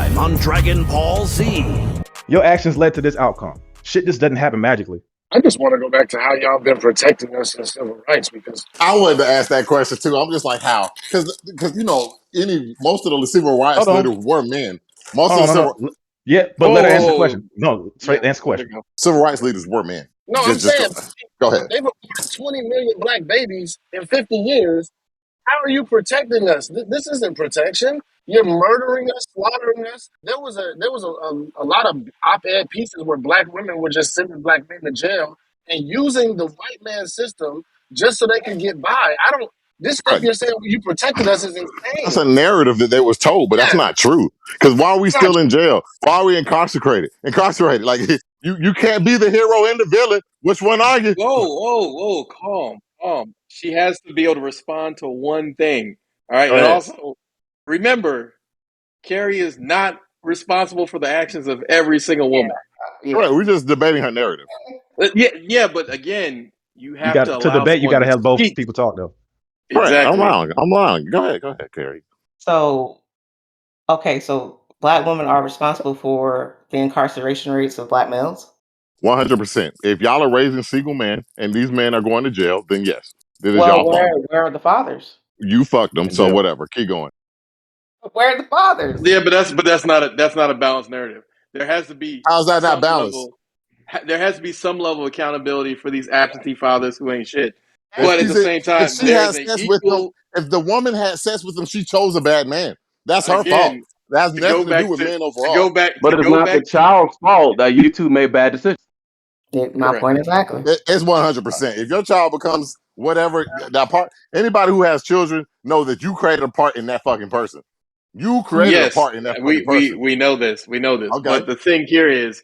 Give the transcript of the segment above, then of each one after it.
time on Dragon Ball Z. Your actions led to this outcome. Shit just doesn't happen magically. I just want to go back to how y'all been protecting us in civil rights, because I wanted to ask that question too. I'm just like, how? Because most of the civil rights Hold on. leaders were men. Most Hold of the on, no. Yeah, but let her answer the question. No, straight answer the question. civil rights leaders were men. No, I'm saying, go ahead. they've aborted 20 million black babies in 50 years. How are you protecting us? This isn't protection. You're murdering us, slaughtering us. There was a lot of op-ed pieces where black women were just sending black men to jail and using the white man system just so they can get by. This stuff you're saying you protected us is insane. That's a narrative that they was told, but that's not true. Because why are we still in jail? Why are we incarcerated? Like you can't be the hero and the villain. Which one are you? Whoa, calm. She has to be able to respond to one thing. All right. And also, remember, Carrie is not responsible for the actions of every single woman. Right. We're just debating her narrative. Yeah, but again, you have to debate. You got to have both people talk though. Exactly. Right. I'm wrong. Go ahead, Carrie. So black women are responsible for the incarceration rates of black males? 100%. If y'all are raising single men and these men are going to jail, then yes. This is Well, y'all where fault. are the fathers? You fucked them, so whatever. Keep going. Where are the fathers? Yeah, but that's not a balanced narrative. There has to be How's that not balanced? There has to be some level of accountability for these absentee fathers who ain't shit. But at the same time, if the woman had sex with him, she chose a bad man. That's her fault. That has nothing to do with men overall. But it's not the child's fault that you two made bad decisions. My point exactly. It's 100%. If your child becomes whatever that part, anybody who has children know that you created a part in that fucking person. You created a part in that fucking person. We know this. Okay. But the thing here is,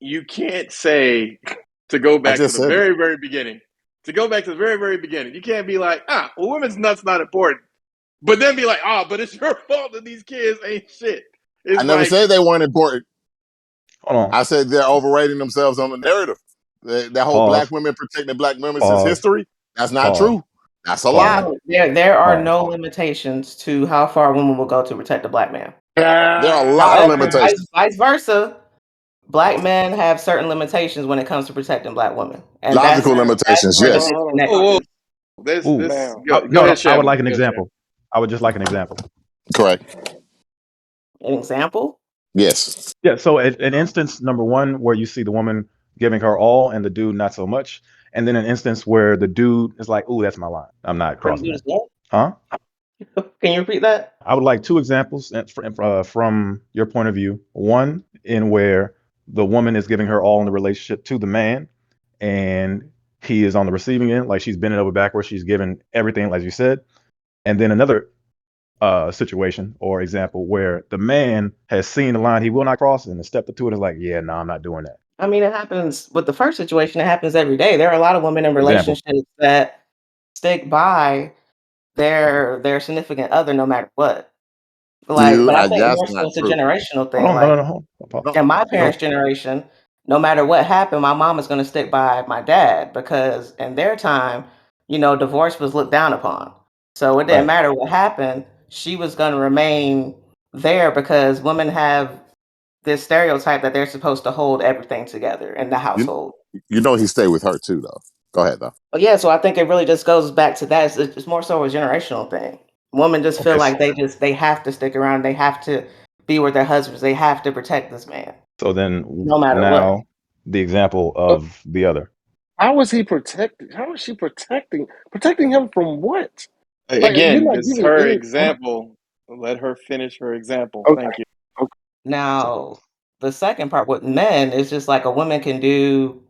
you can't say to go back to the very, very beginning. To go back to the very, very beginning, you can't be like, women's nuts not important, but then be like, but it's your fault that these kids ain't shit. I never said they weren't important. Hold on. I said they're overrating themselves on the narrative. That whole black women protecting black women since history, that's not true. That's a lie. There are no limitations to how far women will go to protect a black man. There are a lot of limitations. Vice versa. Black men have certain limitations when it comes to protecting black women. And logical limitations, yes. I would like an example. I would just like an example. Correct. An example? Yes. Yeah, so an instance number one where you see the woman giving her all and the dude not so much. And then an instance where the dude is like, ooh, that's my line. I'm not crossing that. Huh? Can you repeat that? I would like two examples from your point of view. One in where the woman is giving her all in the relationship to the man and he is on the receiving end, like she's bending over backwards, she's giving everything, like you said. And then another situation or example where the man has seen the line he will not cross and stepped up to it is like, yeah, no, I'm not doing that. I mean, it happens with the first situation. It happens every day. There are a lot of women in relationships that stick by their significant other no matter what. But I think more so it's a generational thing. No. In my parents' generation, no matter what happened, my mom is going to stick by my dad because in their time, divorce was looked down upon. So it didn't matter what happened. She was going to remain there because women have this stereotype that they're supposed to hold everything together in the household. He stayed with her too, though. Go ahead, though. But yeah, so I think it really just goes back to that. It's more so a generational thing. Women just feel like they have to stick around. They have to be with their husbands. They have to protect this man. So then no matter what. The example of the other. How is he protected? How is she protecting him from what? Again, it's her example. Let her finish her example. Okay. Thank you. Okay. Now, the second part with men is just like a woman can do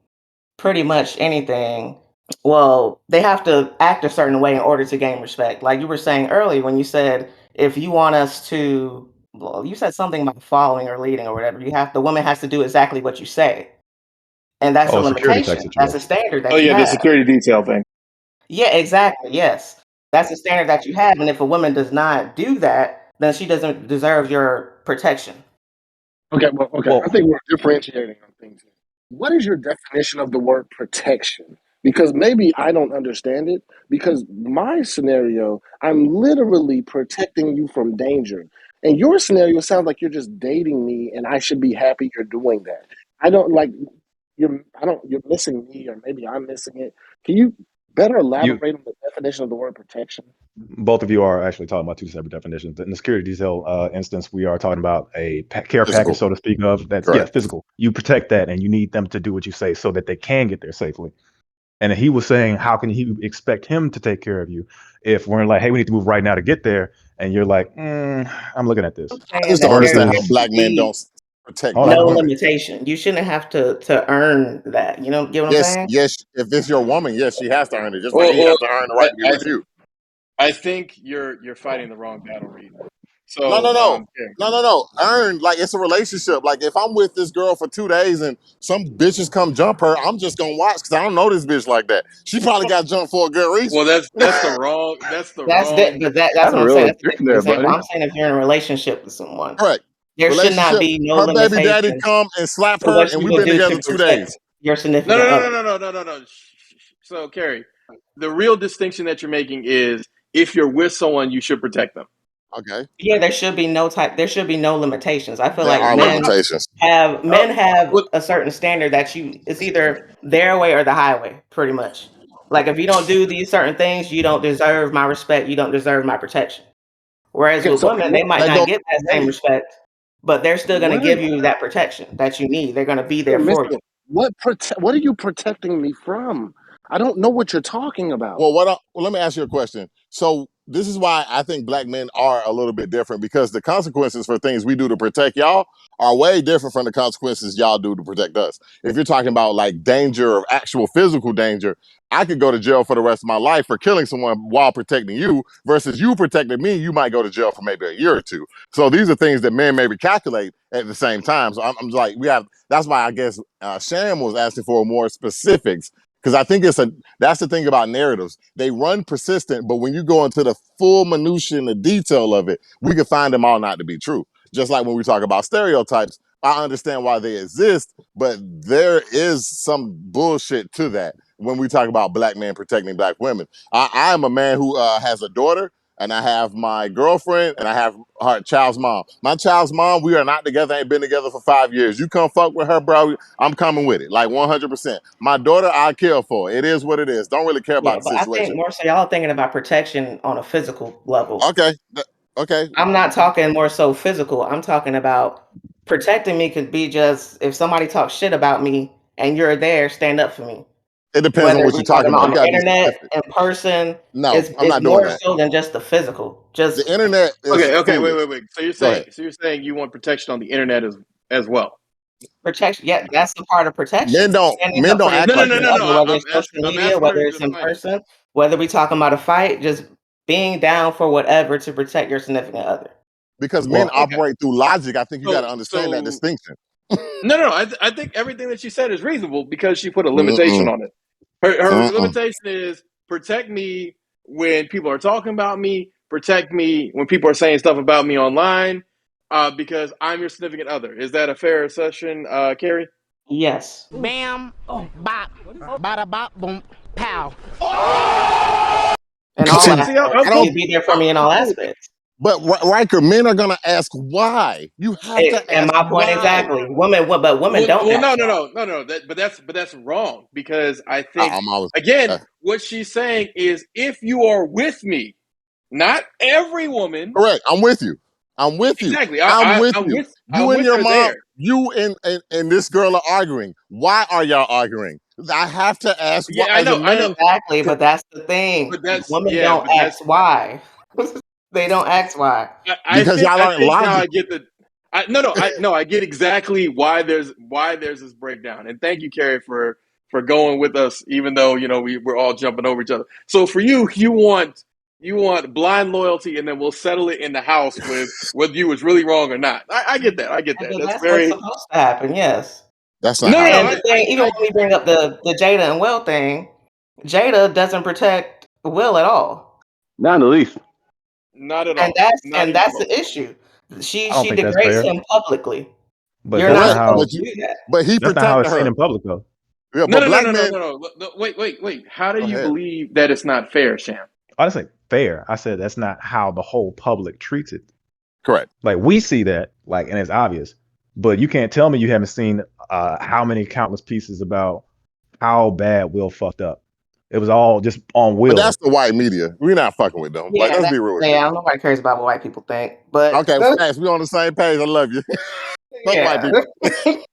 pretty much anything. Well, they have to act a certain way in order to gain respect. Like you were saying earlier when you said, if you want us to, you said something about following or leading or whatever, the woman has to do exactly what you say. And that's a limitation. That's a standard that you have. The security detail thing. Yeah, exactly. Yes. That's a standard that you have. And if a woman does not do that, then she doesn't deserve your protection. Okay. I think we're differentiating on things. What is your definition of the word protection? Because maybe I don't understand it. Because my scenario, I'm literally protecting you from danger. In your scenario, it sounds like you're just dating me, and I should be happy you're doing that. I don't like you're. I don't. You're missing me, or maybe I'm missing it. Can you better You elaborate on the definition of the word protection? both of you are actually talking about two separate definitions. In the security detail instance, we are talking about a care package, so to speak, of that's physical. You protect that, and you need them to do what you say so that they can get there safely. And he was saying, how can he expect him to take care of you if we're like, hey, we need to move right now to get there, and you're like, I'm looking at this. I just don't understand how black men don't protect black no women. limitation. You shouldn't have to earn that. You know, get what I'm saying? Yes. If it's your woman, yes, she has to earn it. Just like he has to earn the right to be with you. I think you're fighting the wrong battle, Reed. So No. Earn, like, it's a relationship. Like, if I'm with this girl for 2 days and some bitches come jump her, I'm just gonna watch because I don't know this bitch like that. She probably got jumped for a good reason. Well, that's the wrong. That's what I'm saying. That's I'm saying if you're in a relationship with someone, correct. There should not be no her limitations. baby daddy come and slap her, and we've been together 2 days. Your significant other. No. So, Carrie, the real distinction that you're making is if you're with someone, you should protect them. Okay. Yeah, there should be no limitations. I feel there like men have a certain standard that it's either their way or the highway, pretty much. Like, if you don't do these certain things, you don't deserve my respect. You don't deserve my protection. Whereas with women, they might not get that same respect, but they're still going to give you that protection that you need. They're going to be there for you. What are you protecting me from? I don't know what you're talking about. Well, let me ask you a question. So this is why I think black men are a little bit different, because the consequences for things we do to protect y'all are way different from the consequences y'all do to protect us. If you're talking about like danger or actual physical danger, I could go to jail for the rest of my life for killing someone while protecting you, versus you protecting me, you might go to jail for maybe a year or two. So these are things that men maybe calculate at the same time. So I'm like, that's why I guess Sham was asking for more specifics. Because I think that's the thing about narratives. They run persistent, but when you go into the full minutia and the detail of it, we can find them all not to be true. Just like when we talk about stereotypes, I understand why they exist, but there is some bullshit to that when we talk about black men protecting black women. I am a man who has a daughter, and I have my girlfriend, and I have her child's mom. My child's mom, we are not together, ain't been together for 5 years. You come fuck with her, bro, I'm coming with it, like 100%. My daughter, I kill for. It is what it is. Don't really care about the situation. I think more so y'all thinking about protection on a physical level. Okay. I'm not talking more so physical. I'm talking about protecting me could be just if somebody talks shit about me and you're there, stand up for me. It depends on what you're talking about. On the internet, in person. No, I'm not doing that. More so than just the physical. Just the internet. Okay. Wait. So you're saying you want protection on the internet as well? Protection, yeah, that's the part of protection. Men don't act like that. No. Whether it's social media, whether it's in person, whether we talking about a fight, just being down for whatever to protect your significant other. Because men operate through logic. I think you got to understand that distinction. No. I think everything that she said is reasonable because she put a limitation on it. Her limitation is protect me when people are talking about me, protect me when people are saying stuff about me online, because I'm your significant other. Is that a fair assertion, Carrie? Yes. Bam, bop, bada bop, boom, pow. And all aspects. Be there for me in all aspects. But Riker, men are gonna ask why. You have to ask. And my point exactly. Women don't. No. But that's wrong, because I think what she's saying is if you are with me, not every woman. Correct. I'm with you. Exactly. I'm with you. You and your mom. You and this girl are arguing. Why are y'all arguing? I have to ask. Yeah, I know exactly. But that's the thing. Women don't ask why. They don't ask why. Because y'all aren't logical. I get exactly why there's this breakdown. And thank you, Carrie, for going with us, even though we're all jumping over each other. So for you want blind loyalty, and then we'll settle it in the house with whether you was really wrong or not. I get that. That's very what's supposed to happen. Yes. That's not even when we bring up the Jada and Will thing, Jada doesn't protect Will at all. Not in the least. Not at all. And that's the issue. She degrades him publicly. But you're not supposed to do that. But he that's not how it's her seen in public, though. Yeah, no. Wait. How do you believe that it's not fair, Sham? I didn't say fair. I said that's not how the whole public treats it. Correct. Like we see that, like, and it's obvious, but you can't tell me you haven't seen how many countless pieces about how bad Will fucked up. It was all just on Will. But that's the white media. We're not fucking with them. Yeah, like, let's be real with you. Yeah, nobody cares about what white people think. But okay, facts. We on the same page. I love you. Fuck white people.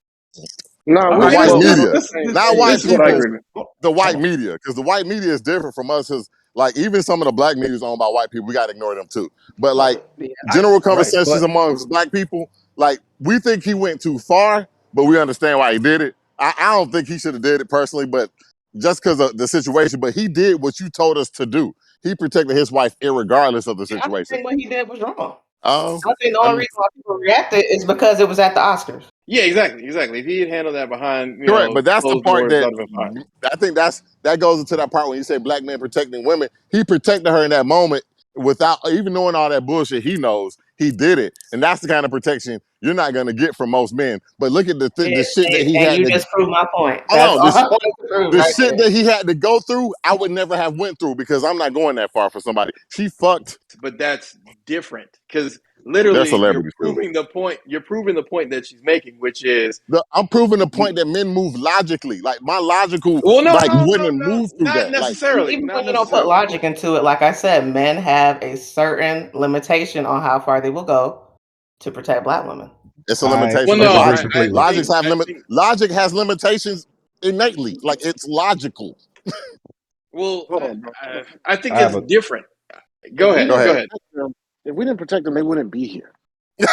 No, the white media, not white this is what I people. agree with. The white media, because the white media is different from us. Because like even some of the black media is owned by white people. We got to ignore them too. But like general conversations amongst black people, like we think he went too far, but we understand why he did it. I don't think he should have did it personally, but just because of the situation. But he did what you told us to do. He protected his wife irregardless of the situation. I think what he did was wrong. I think the only reason why people reacted is because it was at the Oscars. Yeah, exactly. If he had handled that behind, correct, but that's the part that fine. I think that goes into that part when you say black men protecting women. He protected her in that moment without even knowing all that bullshit. He knows he did it, and that's the kind of protection you're not going to get from most men. But look at the shit that he had. You just proved my point. The shit that he had to go through, I would never have went through because I'm not going that far for somebody. She fucked. But that's different because literally you're proving the point. You're proving the point that she's making, which is I'm proving the point that men move logically. Like my logical, women move through not that. Necessarily. Even when you don't put logic into it, like I said, men have a certain limitation on how far they will go to protect black women. It's a limitation. Logic has limitations innately. Like it's logical. Well, I think it's different. Go ahead. If we didn't protect them, they wouldn't be here. Yeah,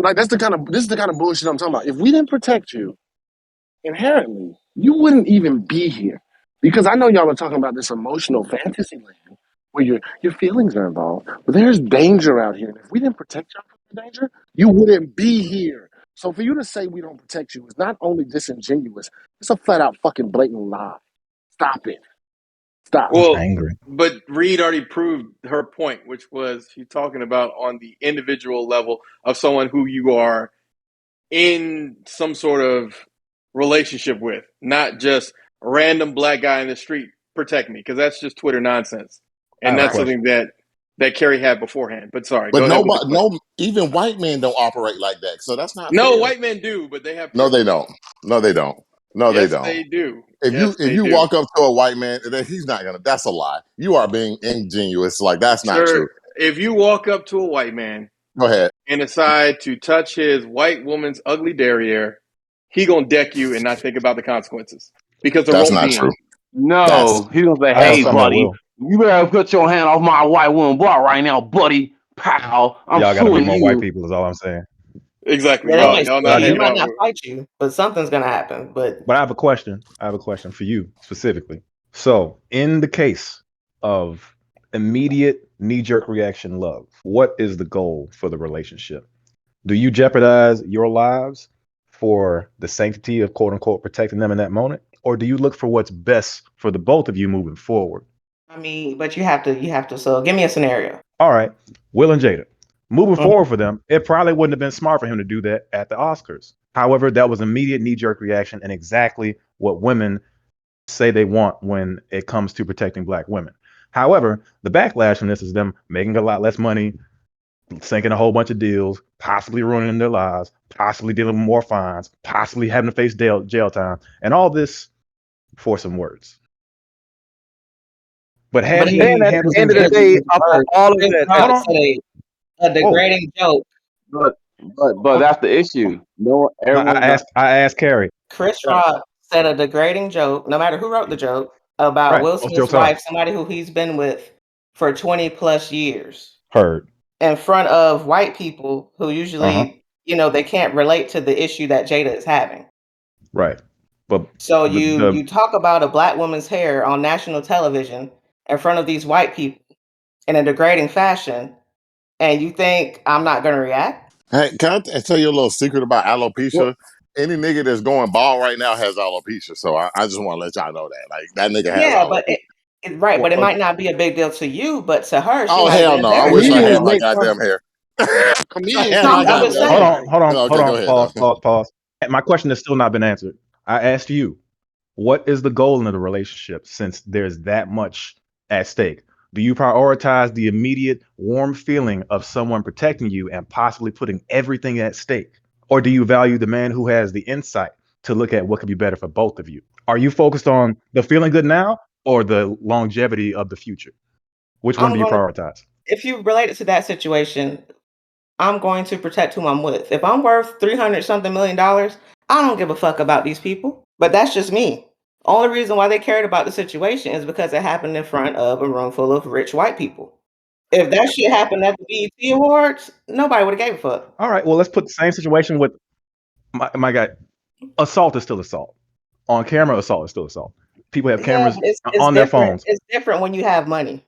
like this is the kind of bullshit I'm talking about. If we didn't protect you, inherently, you wouldn't even be here. Because I know y'all are talking about this emotional fantasy land where your feelings are involved, but there's danger out here. And if we didn't protect y'all from the danger, you wouldn't be here. So for you to say we don't protect you is not only disingenuous, it's a flat out fucking blatant lie. Stop it. Stop. Well, angry. But Reed already proved her point, which was she's talking about on the individual level of someone who you are in some sort of relationship with, not just a random black guy in the street, protect me, because that's just Twitter nonsense. And that's something that Carrie had beforehand. But sorry. But even white men don't operate like that. So that's not fair. white men do, but they have No, they don't. No, they don't. They do. If you walk up to a white man, then he's not gonna. That's a lie. You are being ingenuous. Like that's not true. If you walk up to a white man, go ahead, and decide to touch his white woman's ugly derriere, he gonna deck you and not think about the consequences because that's not true. No, he's gonna say, "Hey, buddy, you better put your hand off my white woman butt right now, buddy." Pow! Y'all gotta be more white people. Is all I'm saying. Exactly. They might not fight you, but something's gonna happen. But I have a question. For you specifically. So, in the case of immediate knee-jerk reaction love, what is the goal for the relationship? Do you jeopardize your lives for the sanctity of quote unquote protecting them in that moment, or do you look for what's best for the both of you moving forward? I mean, but you have to. So, give me a scenario. All right, Will and Jada. Moving forward for them, it probably wouldn't have been smart for him to do that at the Oscars. However, that was immediate knee-jerk reaction and exactly what women say they want when it comes to protecting black women. However, the backlash from this is them making a lot less money, sinking a whole bunch of deals, possibly ruining their lives, possibly dealing with more fines, possibly having to face jail time, and all this for some words. But had he handled the end of the day, all of that, a degrading joke. But that's the issue. I asked Carrie. Chris Rock said a degrading joke, no matter who wrote the joke, about Will Smith's wife, somebody who he's been with for 20 plus years. Heard. In front of white people who usually, they can't relate to the issue that Jada is having. Right. But so you talk about a black woman's hair on national television in front of these white people in a degrading fashion, and you think I'm not going to react? Hey, can I tell you a little secret about alopecia? What? Any nigga that's going bald right now has alopecia, so I just want to let y'all know that. Like that nigga has alopecia. But but it might not be a big deal to you, but to her, oh hell no! I wish I had my goddamn hair. Hold on. Pause. My question has still not been answered. I asked you, what is the goal in the relationship since there's that much at stake? Do you prioritize the immediate warm feeling of someone protecting you and possibly putting everything at stake? Or do you value the man who has the insight to look at what could be better for both of you? Are you focused on the feeling good now or the longevity of the future? Which one do you prioritize? If you relate it to that situation, I'm going to protect whom I'm with. If I'm worth $300-something million, I don't give a fuck about these people. But that's just me. Only reason why they cared about the situation is because it happened in front of a room full of rich white people. If that shit happened at the BET Awards, nobody would have gave a fuck. All right, well, let's put the same situation with my guy. Assault is still assault. On camera, assault is still assault. People have cameras on their phones. It's different when you have money.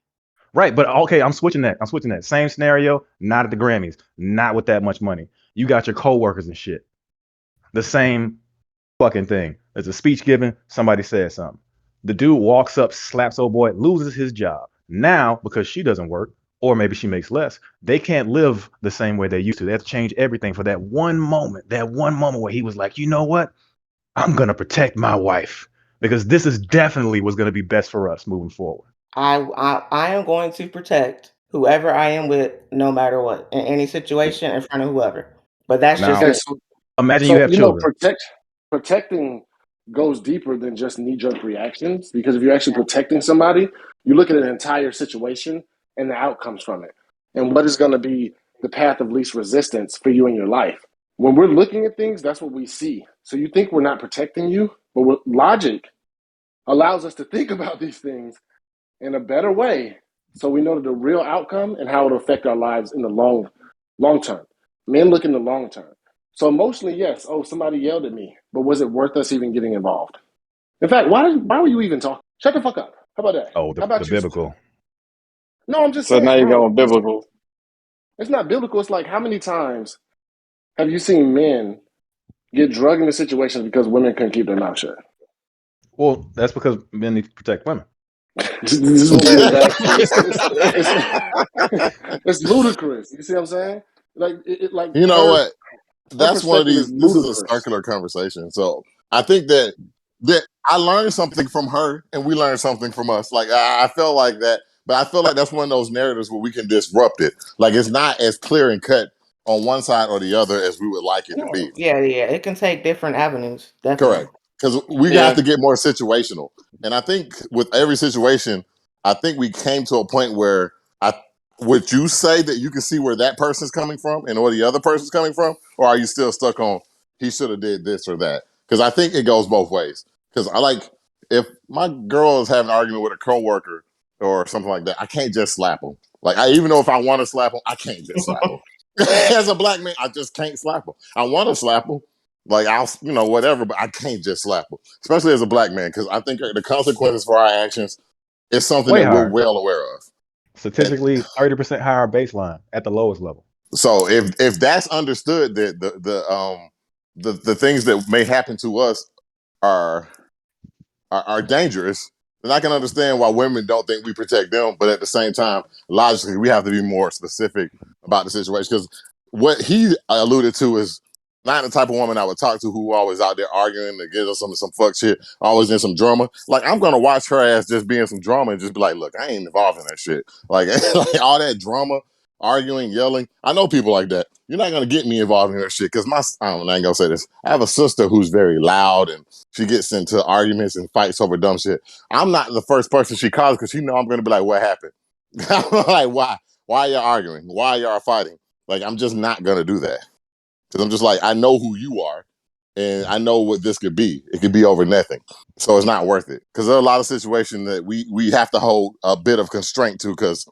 Right, but okay, I'm switching that. Same scenario, not at the Grammys, not with that much money. You got your coworkers and shit. The same fucking thing. There's a speech given, somebody says something. The dude walks up, slaps old boy, loses his job. Now, because she doesn't work, or maybe she makes less, they can't live the same way they used to. They have to change everything for that one moment where he was like, you know what? I'm going to protect my wife because this is definitely what's going to be best for us moving forward. I am going to protect whoever I am with, no matter what, in any situation, in front of whoever. But that's now, just imagine you have children. Protecting goes deeper than just knee-jerk reactions, because if you're actually protecting somebody, you look at an entire situation and the outcomes from it, and what is going to be the path of least resistance for you in your life. When we're looking at things, that's what we see. So you think we're not protecting you, but logic allows us to think about these things in a better way, so we know the real outcome and how it'll affect our lives in the long term. Men look in the long term. So emotionally, yes. Oh, somebody yelled at me, but was it worth us even getting involved? In fact, why were you even talking? Shut the fuck up. How about that? Oh, how about the biblical. No, I'm just saying. So now you're going biblical. It's not biblical. It's like, how many times have you seen men get drugged into situations because women couldn't keep their mouth shut? Well, that's because men need to protect women. It's ludicrous. You see what I'm saying? Like you know what? That's one of these. This is a circular conversation. So I think that I learned something from her, and we learned something from us. Like I felt like that, but I feel like that's one of those narratives where we can disrupt it. Like it's not as clear and cut on one side or the other as we would like it to be. Yeah, it can take different avenues. Definitely. Correct, because we have to get more situational. And I think with every situation, I think we came to a point where would you say that you can see where that person's coming from and where the other person's coming from, or are you still stuck on he should have did this or that? Because I think it goes both ways. Because I like, if my girl is having an argument with a coworker or something like that, I can't just slap them. Like even though if I want to slap them, I can't just slap them. As a black man, I just can't slap them. I want to slap them, like I'll whatever, but I can't just slap them, especially as a black man, because I think the consequences for our actions is something that we're well aware of. Statistically, 30% higher baseline at the lowest level. So if that's understood, that the things that may happen to us are dangerous, then I can understand why women don't think we protect them. But at the same time, logically, we have to be more specific about the situation, because what he alluded to is not the type of woman I would talk to who always out there arguing to get us some fuck shit, always in some drama. Like, I'm gonna watch her ass just be in some drama and just be like, look, I ain't involved in that shit. Like all that drama, arguing, yelling. I know people like that. You're not gonna get me involved in that shit, because I ain't gonna say this. I have a sister who's very loud and she gets into arguments and fights over dumb shit. I'm not the first person she calls, because she know I'm gonna be like, what happened? I'm like, why? Why are y'all arguing? Why are y'all fighting? Like, I'm just not gonna do that. Because I'm just like, I know who you are, and I know what this could be. It could be over nothing. So it's not worth it. Because there are a lot of situations that we have to hold a bit of constraint to, because,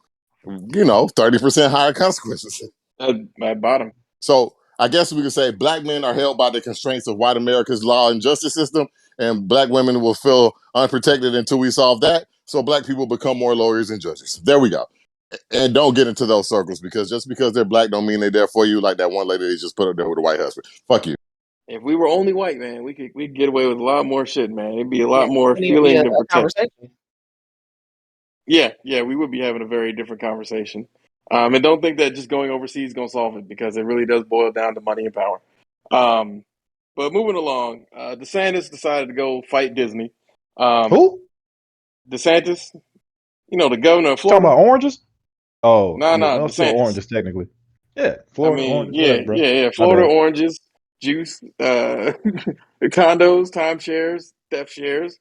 30% higher consequences. At bottom. So I guess we could say black men are held by the constraints of white America's law and justice system, and black women will feel unprotected until we solve that. So black people become more lawyers and judges. There we go. And don't get into those circles, because just because they're black don't mean they're there for you, like that one lady they just put up there with a white husband. Fuck you. If we were only white, man, we could get away with a lot more shit, man. It'd be a lot more feeling to protect. Yeah, we would be having a very different conversation. And don't think that just going overseas is going to solve it, because it really does boil down to money and power. But moving along, DeSantis decided to go fight Disney. Who? DeSantis. You know, the governor of Talking Florida. about oranges? Oh, No, yeah, no, no, still DeSantis. oranges technically. Yeah, I Florida mean, oranges, yeah, whatever, bro. yeah, yeah. My Florida bad. oranges, juice, condos, timeshares, theft shares.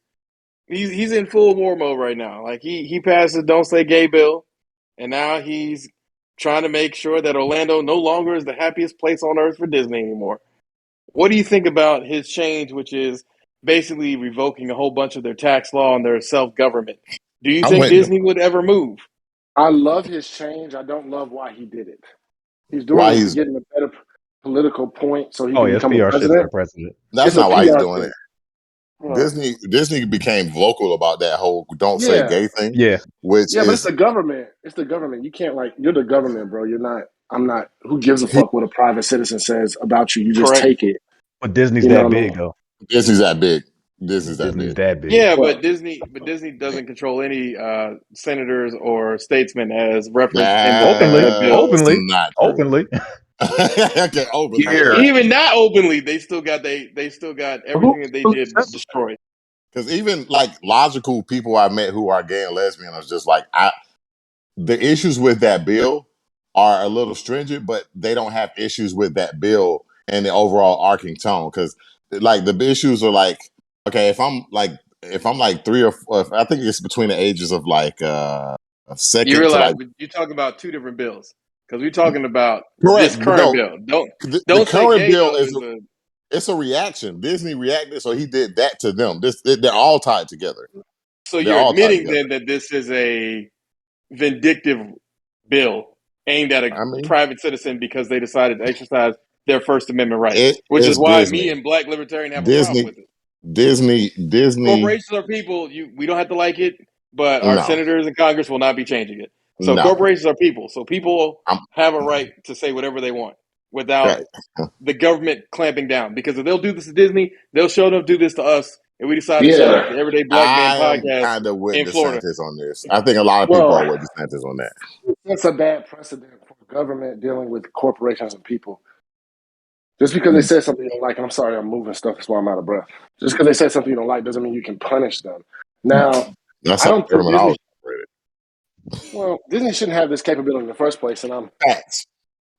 He's in full war mode right now. Like he passed the "Don't Say Gay" bill, and now he's trying to make sure that Orlando no longer is the happiest place on earth for Disney anymore. What do you think about his change, which is basically revoking a whole bunch of their tax law and their self-government? Do you think Disney would ever move? I love his change. I don't love why he did it. He's doing Why it to he's get a better political point so he Oh can yeah, it's become a PR shit for president. the president. That's It's a not why he's PR doing thing. it. Disney became vocal about that whole "don't say gay" thing. Yeah, which but it's is the government. It's the government. You can't you're the government, bro. You're not. I'm not. Who gives a fuck what a private citizen says about you? You just take it. But Disney's You know that what I big mean? though. Disney's that big. Disney's that Disney's big. that big. Yeah, but Disney doesn't control any senators or statesmen as referenced in the bill. That's Openly. not true. Openly. Okay, openly. Even not openly, they still got everything that they did destroyed. Because even like logical people I met who are gay and lesbian are just like, the issues with that bill are a little stringent, but they don't have issues with that bill and the overall arcing tone. Because like the issues are like, okay, if I'm like 3 or 4, I think it's between the ages of like a second You to realize like. you're talking about two different bills because we're talking about Correct. this current bill. The Don't say current gay bill though. it's a reaction. Disney reacted, so he did that to them. They're all tied together. So They're you're all tied admitting together. then that this is a vindictive bill aimed at a private citizen because they decided to exercise their First Amendment right, which is why Disney. me and Black Libertarian have a problem with it. Disney. Corporations are people. We don't have to like it, but our senators and Congress will not be changing it. So corporations are people. So people have a right to say whatever they want without the government clamping down. Because if they'll do this to Disney, they'll show them do this to us. And we decide to shut up the Everyday Black Man I am podcast kind of with in Florida. DeSantis on this. I think a lot of people are with DeSantis on that. That's a bad precedent for government dealing with corporations and people. Just because they said something you don't like, and I'm sorry, I'm moving stuff, that's why I'm out of breath. Just because they said something you don't like doesn't mean you can punish them. Now, that's I don't think Disney. Well, Disney shouldn't have this capability in the first place, and facts.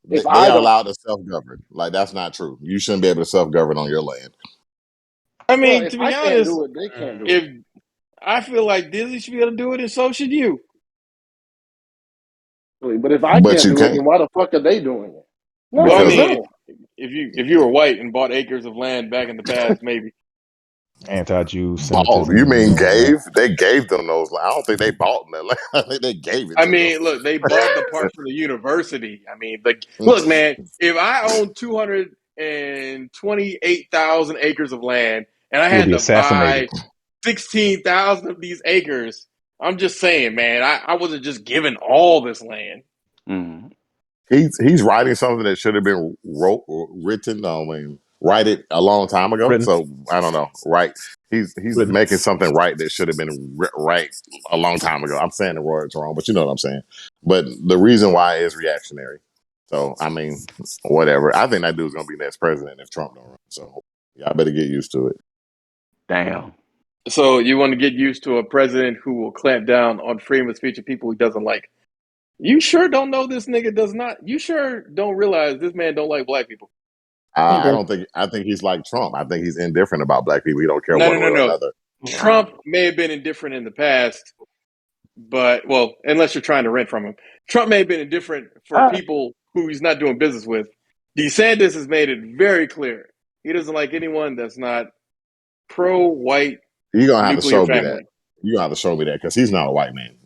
They are allowed to self-govern. Like that's not true. You shouldn't be able to self-govern on your land. I mean, to be honest, can't do it, they can't do it. I feel like Disney should be able to do it, and so should you. But if I can't do it, then why the fuck are they doing it? No, well, I mean, if you were white and bought acres of land back in the past, maybe. Anti-Jew. You mean gave? They gave them those. I don't think they bought them. I think they gave it. I mean, look, they bought the part for the university. I mean, look, man, if I own 228,000 acres of land and I had to buy 16,000 of these acres, I'm just saying, man, I wasn't just given all this land. Mm-hmm. He's writing something that should have been written. Write it a long time ago. So I don't know. Right? He's making something right that should have been right a long time ago. I'm saying the words wrong, but you know what I'm saying. But the reason why is reactionary. So I mean, whatever. I think that dude's gonna be next president if Trump don't run. So y'all better get used to it. Damn. So you want to get used to a president who will clamp down on freedom of speech of people he doesn't like. You sure don't know this nigga does not. You sure don't realize this man don't like black people. I don't think. I think he's like Trump. I think he's indifferent about black people. He don't care one way or another. Trump may have been indifferent in the past, but unless you're trying to rent from him, Trump may have been indifferent for people who he's not doing business with. DeSantis has made it very clear he doesn't like anyone that's not pro-white. You're gonna have to show family. me that. You're gonna have to show me that because he's not a white man.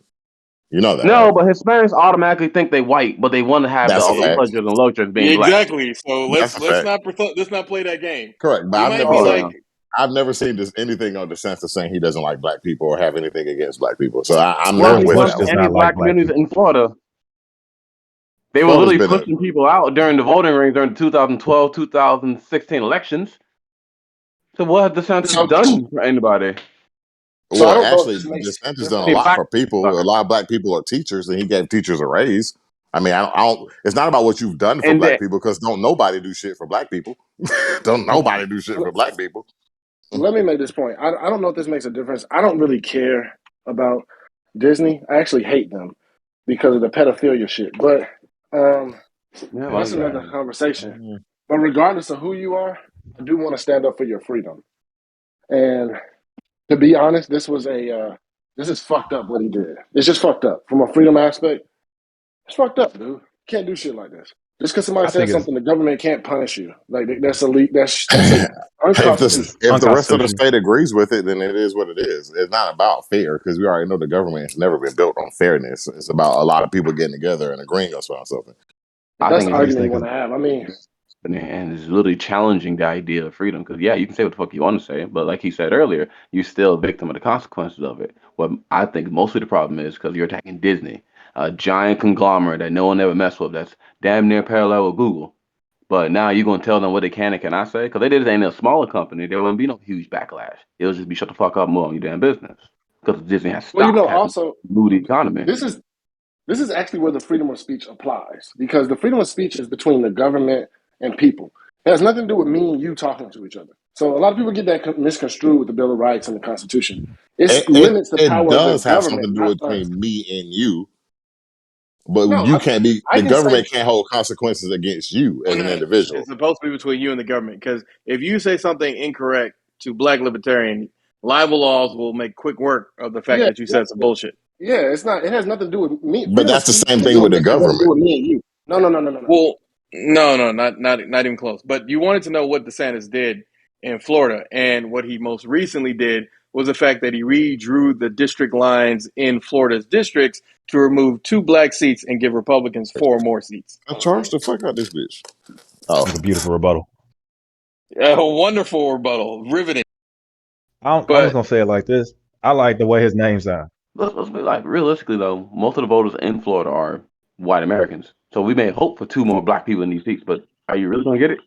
You know that. No, right? but Hispanics automatically think they white, but they want to have the other pleasures and luxuries being black. Exactly. So let's not play that game. Correct. But I've never seen anything on DeSantis saying he doesn't like black people or have anything against black people. So I'm not with that. Anti-black communities in Florida. They were literally pushing people out during the voting rings during the 2012, 2016 elections. So what has DeSantis done for anybody? Well, actually, DeSantis done a lot for people. A lot of black people are teachers, and he gave teachers a raise. I mean, I don't. It's not about what you've done for black people, because don't nobody do shit for black people. Don't nobody do shit for black people. Let me make this point. I don't know if this makes a difference. I don't really care about Disney. I actually hate them because of the pedophilia shit. But that's another conversation. But regardless of who you are, I do want to stand up for your freedom. And to be honest, this is fucked up what he did. It's just fucked up from a freedom aspect. It's fucked up, dude. Can't do shit like this. Just because somebody says something, the government can't punish you. Like that's elite. That's unconstitutional. If the rest of the state agrees with it, then it is what it is. It's not about fair because we already know the government has never been built on fairness. It's about a lot of people getting together and agreeing on something. That's the argument you want to have. I mean, and it's literally challenging the idea of freedom because you can say what the fuck you want to say, but like he said earlier, you're still a victim of the consequences of it. What I think mostly the problem is because you're attacking Disney, a giant conglomerate that no one ever messed with, that's damn near parallel with Google. But now you're gonna tell them what they can and cannot say because they did it in a smaller company. There wouldn't be no huge backlash. It'll just be shut the fuck up, more on your damn business because Disney has stock. Well, also move the economy. This is actually where the freedom of speech applies because the freedom of speech is between the government and people. It has nothing to do with me and you talking to each other. So a lot of people get that misconstrued with the Bill of Rights and the Constitution. It limits the power of the government. It does have something to do between me and you, but you can't be. The government can't hold consequences against you as an individual. It's supposed to be between you and the government because if you say something incorrect to Black Libertarian, libel laws will make quick work of the fact that you said some bullshit. Yeah, it's not. It has nothing to do with me. But that's the same thing with the government. Do with me and you. No. Well, no, not even close. But you wanted to know what DeSantis did in Florida, and what he most recently did was the fact that he redrew the district lines in Florida's districts to remove 2 black seats and give Republicans 4 more seats. I charged the fuck out this bitch. Oh, that's a beautiful rebuttal. A wonderful rebuttal, riveting. I was gonna say it like this. I like the way his name sounds. Let's be like realistically though, most of the voters in Florida are white Americans. So we may hope for 2 more black people in these seats, but are you really gonna get it?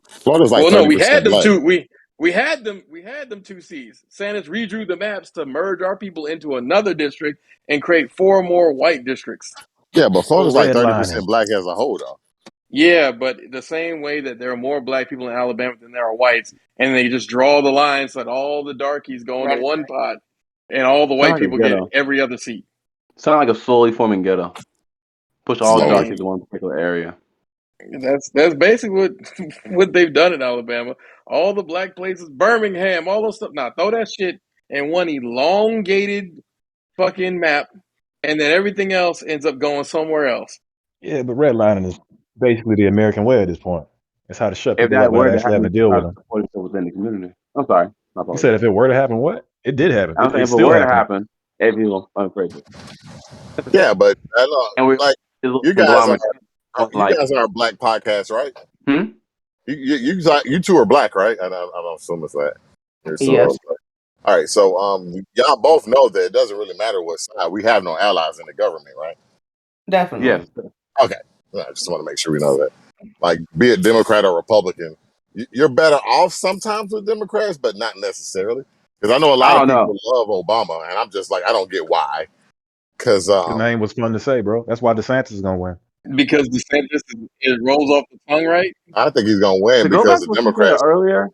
Florida's like we had them black. We had them 2 seats. Sanders redrew the maps to merge our people into another district and create 4 more white districts. Yeah, but Florida's like 30% black as a whole though. Yeah, but the same way that there are more black people in Alabama than there are whites, and they just draw the line so that all the darkies go into one pot and all the white people get every other seat. Sound like a slowly forming ghetto. Push all the darkies to one particular area. That's basically what they've done in Alabama. All the black places, Birmingham, all those stuff. Now throw that shit in one elongated fucking map, and then everything else ends up going somewhere else. Yeah, but redlining is basically the American way at this point. It's how to shut people up without actually having to deal with them. Within the community. I'm sorry. You said if it were to happen, what? It did happen. I'm saying if it were to happen, everyone uncrazy. Yeah, but I know, like you guys are a black podcast, right? You 2 are black, right? I don't assume it's that. Yes. All right, so y'all both know that it doesn't really matter what side. We have no allies in the government, right? Definitely. Yes. Okay. I just want to make sure we know that. Like, be it Democrat or Republican, you're better off sometimes with Democrats, but not necessarily. Because I know a lot of people love Obama, and I'm just like, I don't get why. Because the name was fun to say, bro. That's why DeSantis is gonna win. Because DeSantis it rolls off the tongue, right? I think he's gonna win because the Democrats earlier.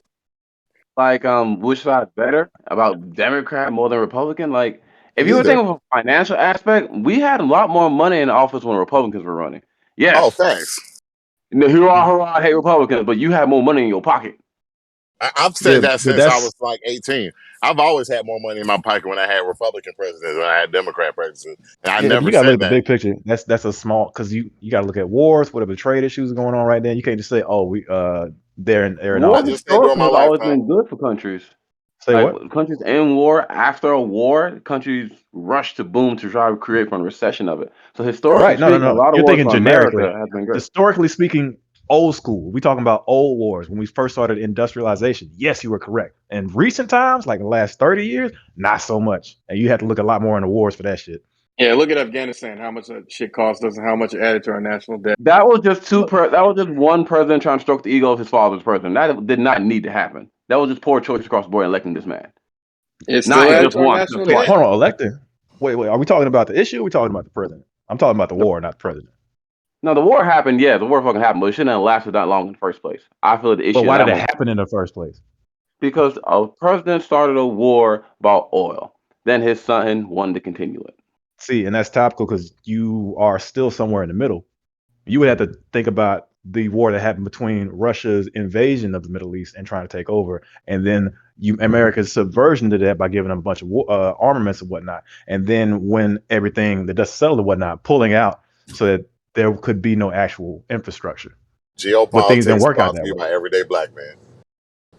Like, which side better about Democrat more than Republican? Like, if you were thinking of a financial aspect, we had a lot more money in office when Republicans were running. Yes. Oh, thanks. Hurrah, I hate Republicans, but you have more money in your pocket. I've said that since I was like 18. I've always had more money in my pocket when I had Republican presidents than I had Democrat presidents. And I never you gotta said look at that. the big picture. That's a small, because you got to look at wars, whatever trade issues going on right there. You can't just say, oh, they're in war historically has always been good for countries. Say what? Countries in war, after a war, countries rush to boom to try to create from the recession of it. So historically speaking, a lot of You're thinking generically. Has been great. Historically speaking, old school. We talking about old wars when we first started industrialization. Yes, you were correct. In recent times, like the last 30 years, not so much. And you have to look a lot more into wars for that shit. Yeah, look at Afghanistan. How much that shit cost us, and how much it added to our national debt. That was just one president trying to stroke the ego of his father's president. That did not need to happen. That was just poor choice across the board electing this man. It's not just one. Hold on, electing. Wait. Are we talking about the issue? Or are we talking about the president? I'm talking about the war, not the president. No, the war happened. Yeah, the war fucking happened, but it shouldn't have lasted that long in the first place. I feel the issue. But why did it happen in the first place? Because a president started a war about oil. Then his son wanted to continue it. See, and that's topical because you are still somewhere in the middle. You would have to think about the war that happened between Russia's invasion of the Middle East and trying to take over, and then America's subversion to that by giving them a bunch of armaments and whatnot, and then when everything, the dust settled and whatnot, pulling out so that there could be no actual infrastructure. But things didn't Geopolitics work out brought that to you way. by Everyday Black Man.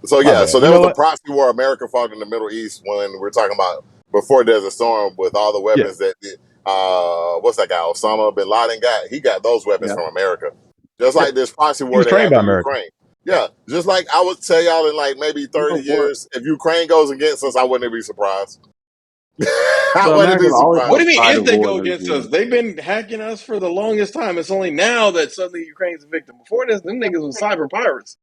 So yeah, so there was a proxy war America fought in the Middle East when we're talking about before Desert Storm with all the weapons that what's that guy Osama bin Laden got? He got those weapons from America. Just like this proxy war they have in Ukraine. Yeah, just like I would tell y'all in like maybe 30 years, if Ukraine goes against us, I wouldn't be surprised. I wouldn't be surprised. What do you mean if they go against us? They've been hacking us for the longest time. It's only now that suddenly Ukraine's a victim. Before this, them niggas was cyber pirates.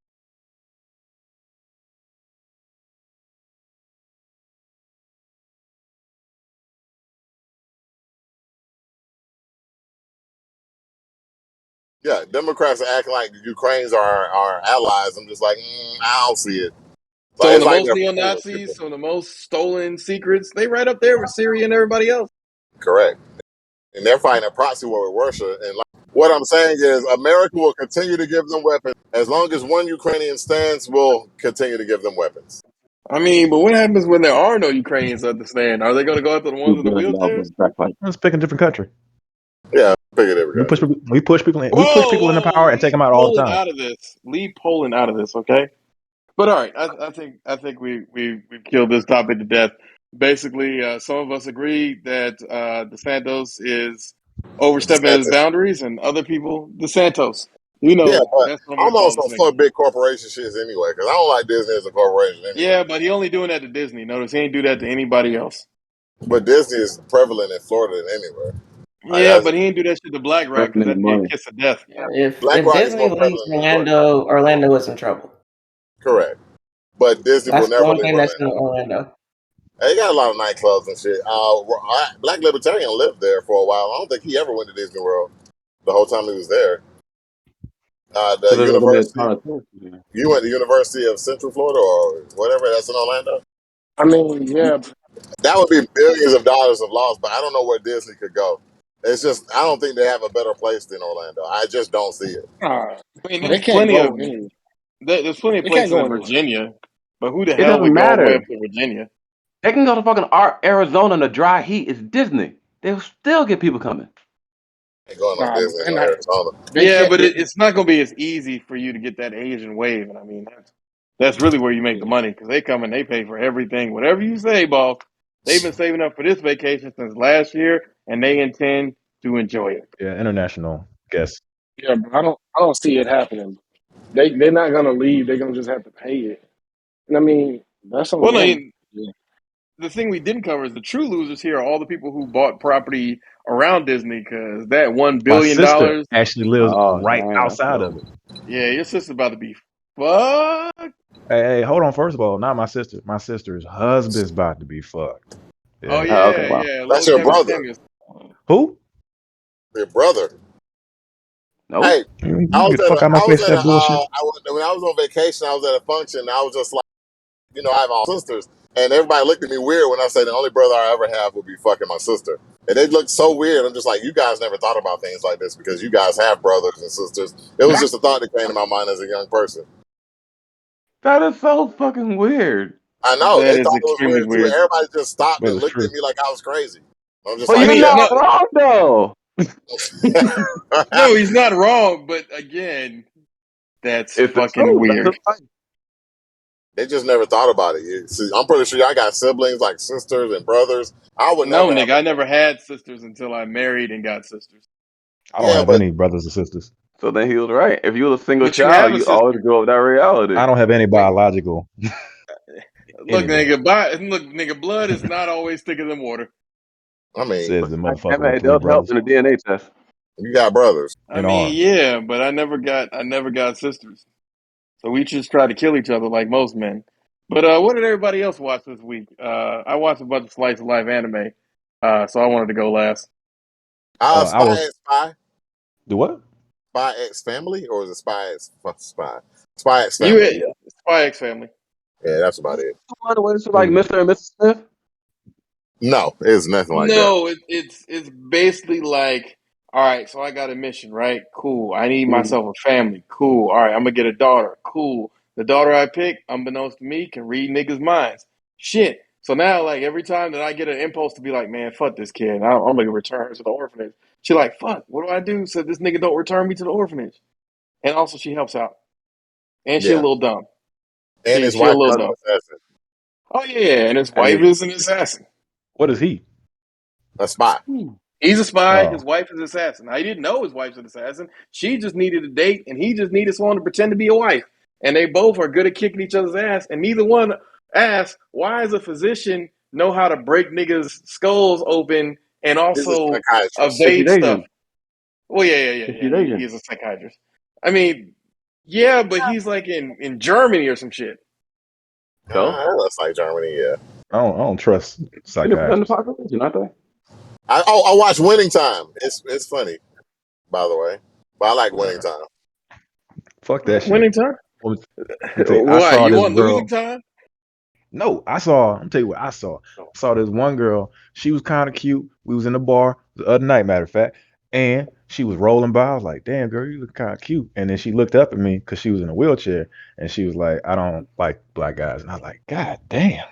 Yeah, Democrats are acting like Ukrainians are our allies. I'm just like, I don't see it. So the most neo-Nazis, so the most stolen secrets, they right up there with Syria and everybody else. Correct. And they're fighting a proxy war with Russia. And what I'm saying is America will continue to give them weapons. As long as one Ukrainian stands, we'll continue to give them weapons. I mean, but what happens when there are no Ukrainians at the stand? Are they going to go after the ones in the wheelchairs? Let's pick a different country. Yeah, pick a different country. We push people in. We push people into power and take them out all the time. Out of this. Leave Poland out of this, okay? But all right, I think we've killed this topic to death. Basically, some of us agree that DeSantis is overstepping his boundaries, and other people, DeSantis. You know, yeah, but that's what I'm also for big corporation shits anyway, because I don't like Disney as a corporation anyway. Yeah, but he only doing that to Disney. Notice he ain't do that to anybody else. But Disney is prevalent in Florida than anywhere. Yeah, but he ain't do that shit to BlackRock because that'd be a kiss of death. If Disney leaves Orlando is in trouble. Correct. But Disney that's will never the one leave thing that's in Orlando. They got a lot of nightclubs and shit. Black Libertarian lived there for a while. I don't think he ever went to Disney World the whole time he was there. The university. You went to University of Central Florida or whatever that's in Orlando? I mean, yeah. That would be billions of dollars of loss, but I don't know where Disney could go. It's just, I don't think they have a better place than Orlando. I just don't see it. I mean, there's plenty of places in Virginia, but who the hell would go all the way up to Virginia? They can go to fucking Arizona in the dry heat. It's Disney. They'll still get people coming. Ain't going to Disney in Arizona. Yeah, but it's not going to be as easy for you to get that Asian wave. And I mean, that's really where you make the money, because they come and they pay for everything. Whatever you say, boss. They've been saving up for this vacation since last year, and they intend to enjoy it. Yeah, international guests. Yeah, but I don't see it happening. They're not gonna leave. They're gonna just have to pay it. And I mean, that's only the thing we didn't cover is the true losers here are all the people who bought property around Disney, because that $1 billion My sister actually lives right outside of it. Yeah, your sister's about to be fucked. Hey, hold on. First of all, not my sister. My sister's husband's about to be fucked. Yeah. Oh yeah, yeah. That's your brother. Who? Your brother. Nope. Hey, when I was on vacation, I was at a function. I was just like, I have all sisters, and everybody looked at me weird when I said the only brother I ever have would be fucking my sister, and they looked so weird. I'm just like, you guys never thought about things like this because you guys have brothers and sisters. It was just a thought that came to my mind as a young person. That is so fucking weird. I know. They thought it was weird too. Everybody just stopped and looked at me like I was crazy. I'm just you're not wrong though. No, he's not wrong, but again, it's fucking weird. They just never thought about it. See, I'm pretty sure y'all got siblings like sisters and brothers. I never had sisters until I married and got sisters. I don't have any brothers or sisters. So then he was right. If you were a single child, you always grow up with that reality. I don't have any biological. Look, nigga, blood is not always thicker than water. I mean, says the motherfucker. They'll help in the DNA test. You got brothers. I mean, yeah, but I never got sisters. So we just try to kill each other like most men. But what did everybody else watch this week? I watched a bunch of slice of life anime, so I wanted to go last. Spy X Spy. The what? Spy X Family, or is it Spy X Spy? Spy X Family. Spy X Family. Yeah, that's about it. Like Mr. and Mrs. Smith. No, it's nothing like that. No, it's basically like, all right, so I got a mission, right? Cool. I need myself a family. Cool. All right, I'm gonna get a daughter. Cool. The daughter I pick, unbeknownst to me, can read niggas' minds. Shit. So now, like, every time that I get an impulse to be like, man, fuck this kid, I'm gonna return her to the orphanage. She like, fuck, what do I do so this nigga don't return me to the orphanage? And also, she helps out, and she a little dumb. And his She a wife little is an dumb. assassin. Oh yeah, and his wife is an assassin. What is he? A spy. He's a spy. Oh. His wife is an assassin. I didn't know his wife's an assassin. She just needed a date, and he just needed someone to pretend to be a wife. And they both are good at kicking each other's ass. And neither one asked, why does a physician know how to break niggas' skulls open and also evade stuff? Well, yeah. He is a psychiatrist. I mean, yeah, but he's like in Germany or some shit. That looks like Germany, yeah. I don't trust psychiatrists. I watch Winning Time. It's funny, by the way. But I like Winning Time. Fuck that shit. Winning Time? Why? You want losing time? No, I'm tell you what I saw. I saw this one girl. She was kind of cute. We was in the bar the other night, matter of fact, and she was rolling by. I was like, damn, girl, you look kind of cute. And then she looked up at me because she was in a wheelchair, and she was like, I don't like black guys. And I was like, God damn.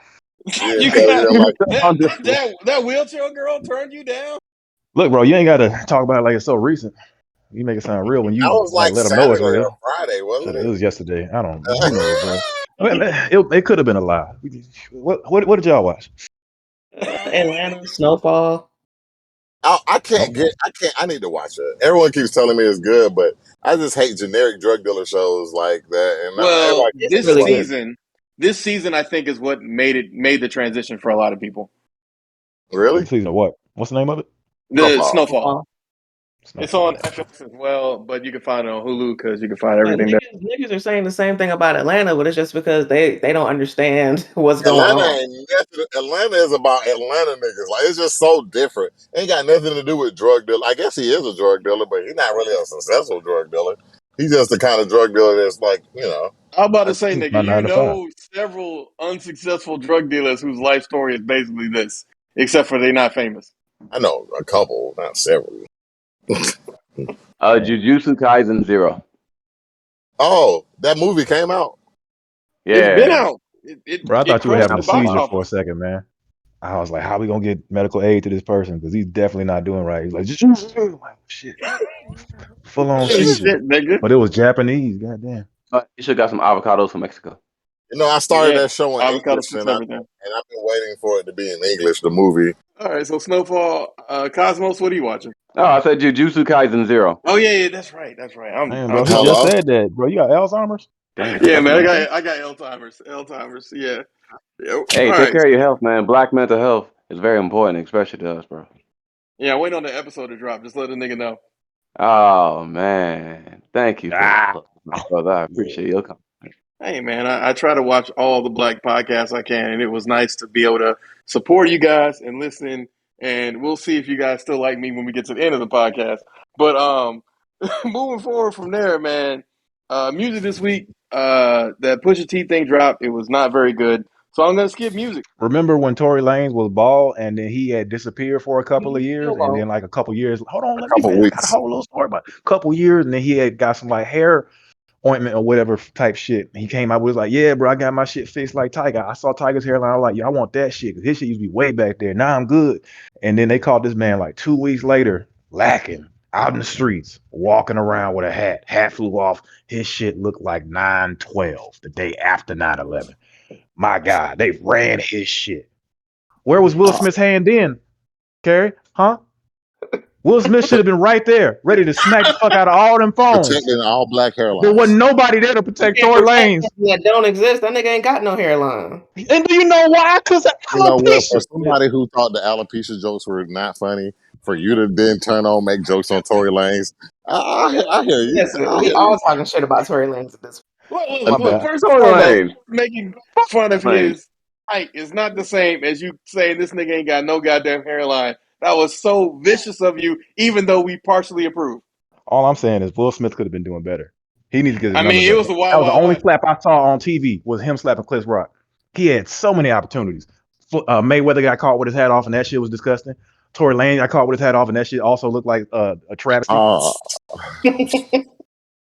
That wheelchair girl turned you down? Look, bro, you ain't got to talk about it like it's so recent. You make it sound real when you let them know it's real. Friday, wasn't it? It was yesterday. I don't know, bro. It could have been a lie. What did y'all watch? Atlanta, Snowfall. I need to watch it. Everyone keeps telling me it's good, but I just hate generic drug dealer shows like that. And well, this season I think is what made the transition for a lot of people. Really? Season of what? What's the name of it? The Snowfall. It's on FX as well, but you can find it on Hulu because you can find everything there. Niggas are saying the same thing about Atlanta, but it's just because they don't understand what's going on. Atlanta is about Atlanta niggas. Like, it's just so different. Ain't got nothing to do with drug dealer. I guess he is a drug dealer, but he's not really a successful drug dealer. He's just the kind of drug dealer that's like, I'm about to say, nigga, you know several unsuccessful drug dealers whose life story is basically this, except for they're not famous. I know a couple, not several. Jujutsu Kaisen 0. Oh, that movie came out? Yeah. It's been out. Bro, I thought you were having a seizure for a second, man. I was like, how we gonna get medical aid to this person? Because he's definitely not doing right. He's like, shit. Full on seizure. Shit, nigga. But it was Japanese, goddamn. You should have got some avocados from Mexico. I started that show in English, and I've been waiting for it to be in English, the movie. All right, so Snowfall, Cosmos, what are you watching? Oh, I said Jujutsu Kaisen 0. Oh yeah, that's right. Man, bro, he just said that, bro. You got Alzheimer's? Yeah, man, I got Alzheimer's. Yeah. Hey, take care of your health, man. Black mental health is very important, especially to us, bro. Yeah, wait on the episode to drop. Just let a nigga know. Oh man, thank you, brother. I appreciate your comment. Hey man, I try to watch all the black podcasts I can, and it was nice to be able to support you guys and listen. And we'll see if you guys still like me when we get to the end of the podcast. But moving forward from there, man, music this week, that Pusha T thing dropped. It was not very good, so I'm gonna skip music. Remember when Tory Lanez was bald and then he had disappeared for a couple of years, and then like a couple years, hold on, let me finish. Got a whole little story about a couple years, and then he had got some like hair ointment or whatever type shit. He came out with like, yeah, bro, I got my shit fixed like Tiger. I saw Tiger's hairline. I was like, yeah, I want that shit because his shit used to be way back there. Now I'm good. And then they caught this man like 2 weeks later, lacking out in the streets, walking around with a hat. Hat flew off. His shit looked like 9/12, the day after 9/11. My God, they ran his shit. Where was Will Smith's hand then, Carrie? Huh? Will Smith should have been right there, ready to smack the fuck out of all them phones. Protecting all black hairlines. There wasn't nobody there to protect Tory Lanez. That don't exist. That nigga ain't got no hairline. And do you know why? Because for somebody who thought the alopecia jokes were not funny, for you to then turn on make jokes on Tory Lanez, I hear you. Yes, we all talking shit about Tory Lanez at this point. Look, first of all, making fun of his height is not the same as you saying this nigga ain't got no goddamn hairline. That was so vicious of you, even though we partially approve. All I'm saying is Will Smith could have been doing better. He needs to get his numbers it was up. a wild. That was the only slap I saw on TV was him slapping Chris Rock. He had so many opportunities. Mayweather got caught with his hat off, and that shit was disgusting. Tory Lanez got caught with his hat off, and that shit also looked like a travesty.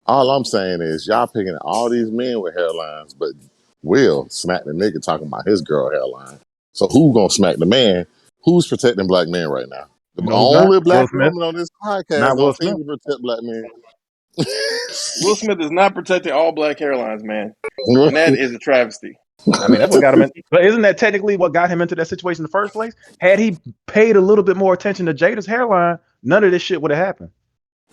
All I'm saying is y'all picking all these men with hairlines, but Will smacked the nigga talking about his girl hairline. So who gonna smack the man? Who's protecting black men right now? The only black woman on this podcast don't seem to protect black men. Will Smith is not protecting all black hairlines, man. And that is a travesty. I mean, that's what got him in. But isn't that technically what got him into that situation in the first place? Had he paid a little bit more attention to Jada's hairline, none of this shit would have happened.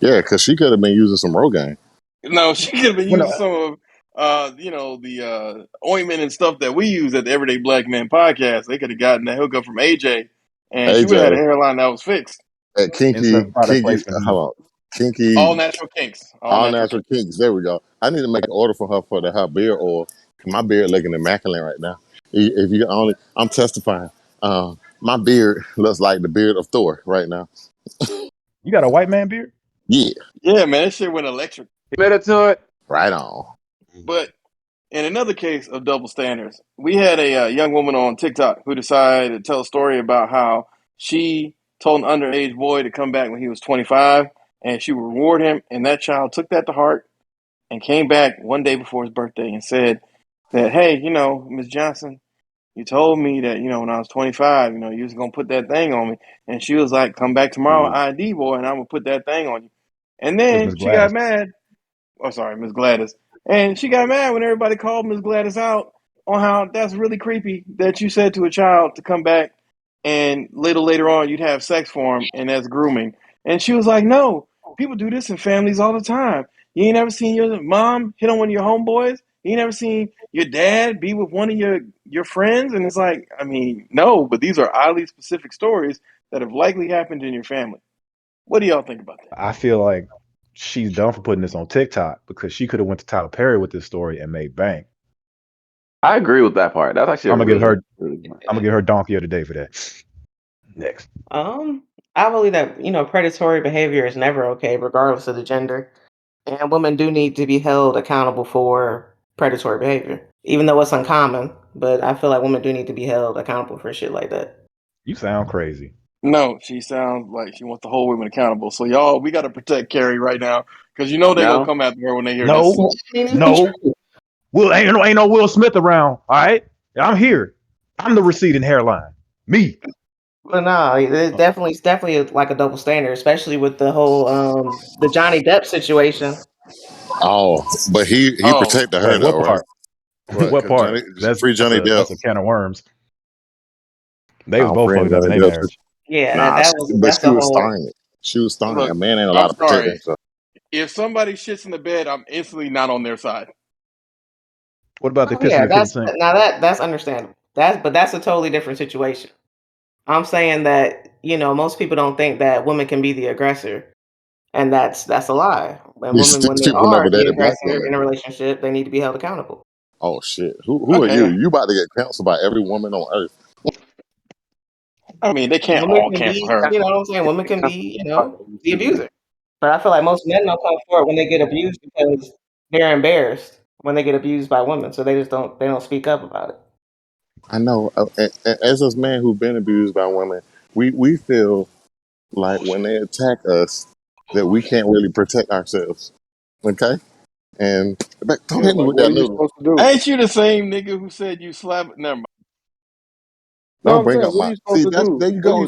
Yeah, because she could have been using some Rogaine. No, she could have been using some of, the ointment and stuff that we use at the Everyday Black Men podcast. They could have gotten that hookup from AJ, and she would have had a hairline that was fixed. At Kinky, All Natural Kinks. All natural kinks. There we go. I need to make an order for her her beard oil. My beard looking immaculate right now. If you only, I'm testifying. My beard looks like the beard of Thor right now. You got a white man beard? Yeah. Yeah, man, that shit went electric. Better to it. Right on. But in another case of double standards, we had a young woman on TikTok who decided to tell a story about how she told an underage boy to come back when he was 25, and she would reward him, and that child took that to heart and came back one day before his birthday and said that, hey, Ms. Johnson, you told me that, when I was 25, you was going to put that thing on me. And she was like, come back tomorrow, ID boy, and I'm going to put that thing on you. And then she got mad. Oh, sorry, Ms. Gladys. And she got mad when everybody called Ms. Gladys out on how that's really creepy that you said to a child to come back and later on you'd have sex for him, and that's grooming. And she was like, no, people do this in families all the time. You ain't never seen your mom hit on one of your homeboys? You ain't never seen your dad be with one of your friends? And it's like, I mean, no, but these are oddly specific stories that have likely happened in your family. What do y'all think about that? I feel like she's done for putting this on TikTok because she could have went to Tyler Perry with this story and made bank. I agree with that part. That's actually I'm gonna give her donkey of the day for that. Next. I believe that predatory behavior is never okay, regardless of the gender, and women do need to be held accountable for predatory behavior, even though it's uncommon. But I feel like women do need to be held accountable for shit like that. You sound crazy. No, she sounds like she wants to hold women accountable. So y'all, we got to protect Carrie right now because they gonna come after her when they hear this. No. Will ain't no Will Smith around. All right, I'm here. I'm the receding hairline. Me. But no, it's definitely like a double standard, especially with the whole the Johnny Depp situation. Oh, but he protected her though, right? What part? That's free Johnny Depp. That's a can of worms. They was both fucked up in their marriage. Yeah, she was starting it. She was starting it. A man ain't allowed to protect himself. If somebody shits in the bed, I'm instantly not on their side. What about the pissing the sink? Now that's understandable. That's a totally different situation. I'm saying that most people don't think that women can be the aggressor, and that's a lie. When women, when they are the aggressor in a relationship, they need to be held accountable. Oh shit! Who are you? You about to get canceled by every woman on earth? I mean, they can't all cancel her. You know what I'm saying? Women can be, the abuser. But I feel like most men don't come forward when they get abused because they're embarrassed when they get abused by women, so they don't speak up about it. I know. As a man who's been abused by women, we feel like when they attack us that we can't really protect ourselves. Okay? And don't hit me with that noodle. Ain't you the same nigga who said you slap? Never mind. Don't bring up my. See, there you go.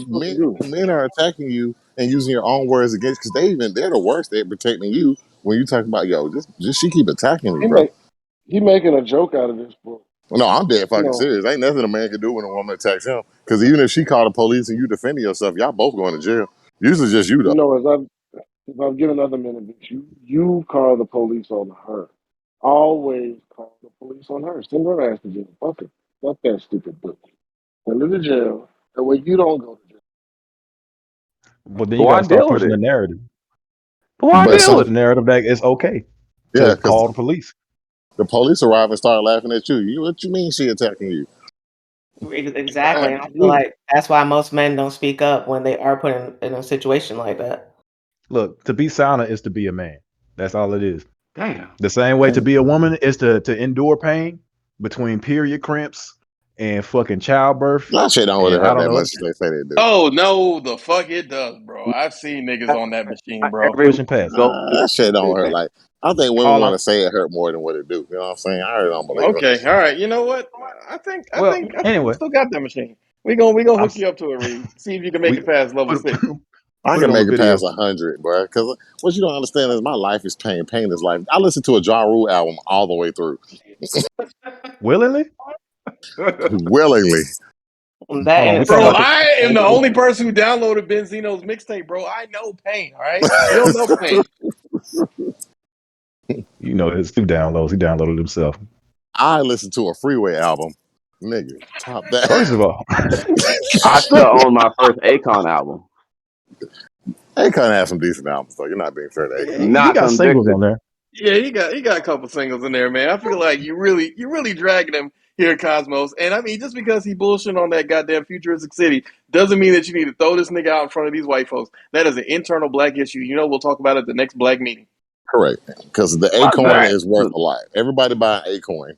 Men are attacking you and using your own words against, because they're the worst at protecting you when you talk about just she keep attacking me, bro. He making a joke out of this, bro. No, I'm dead fucking serious. Ain't nothing a man can do when a woman attacks him. Because even if she called the police and you defending yourself, y'all both going to jail. Usually just you, though. If I'm giving other men abuse, you call the police on her. Always call the police on her. Send her ass to jail. Fuck her. Fuck that stupid bitch. Send her to jail. That way you don't go to jail. But then you gotta start pushing the narrative. The narrative that it's okay to call the police. The police arrive and start laughing at you. What you mean she attacking you? Exactly. And I feel like that's why most men don't speak up when they are put in a situation like that. Look, to be silent is to be a man. That's all it is. Damn. The same way to be a woman is to endure pain between period cramps and fucking childbirth. That shit don't really hurt that much as they say they do. Oh no, the fuck it does, bro. I've seen niggas on that machine, bro. Pushing past. That shit don't hurt. Like I think women want to say it hurt more than what it do. You know what I'm saying? I really don't believe it. Okay, all right. You know what? I think anyway, we still got that machine. We gonna hook you up to it, Reed. See if you can make it past level 6. I can make it past 100, bro. Because what you don't understand is my life is pain. Pain is life. I listened to a Ja Rule album all the way through. Willingly? Willingly. Bro, I am the only person who downloaded Benzino's mixtape, bro. I know pain, all right? You don't know pain. You know, it's 2 downloads. He downloaded himself. I listened to a Freeway album. Nigga, top that. First of all, I still own my first Akon album. Akon has some decent albums, though. You're not being fair to Akon. He got singles on there. Yeah, he got a couple singles in there, man. I feel like you're really dragging him here, Cosmos. And I mean, just because he bullshit on that goddamn futuristic city doesn't mean that you need to throw this nigga out in front of these white folks. That is an internal black issue. You know, we'll talk about it at the next black meeting. Correct, because the A-coin is worth a lot. Everybody buy an A-coin.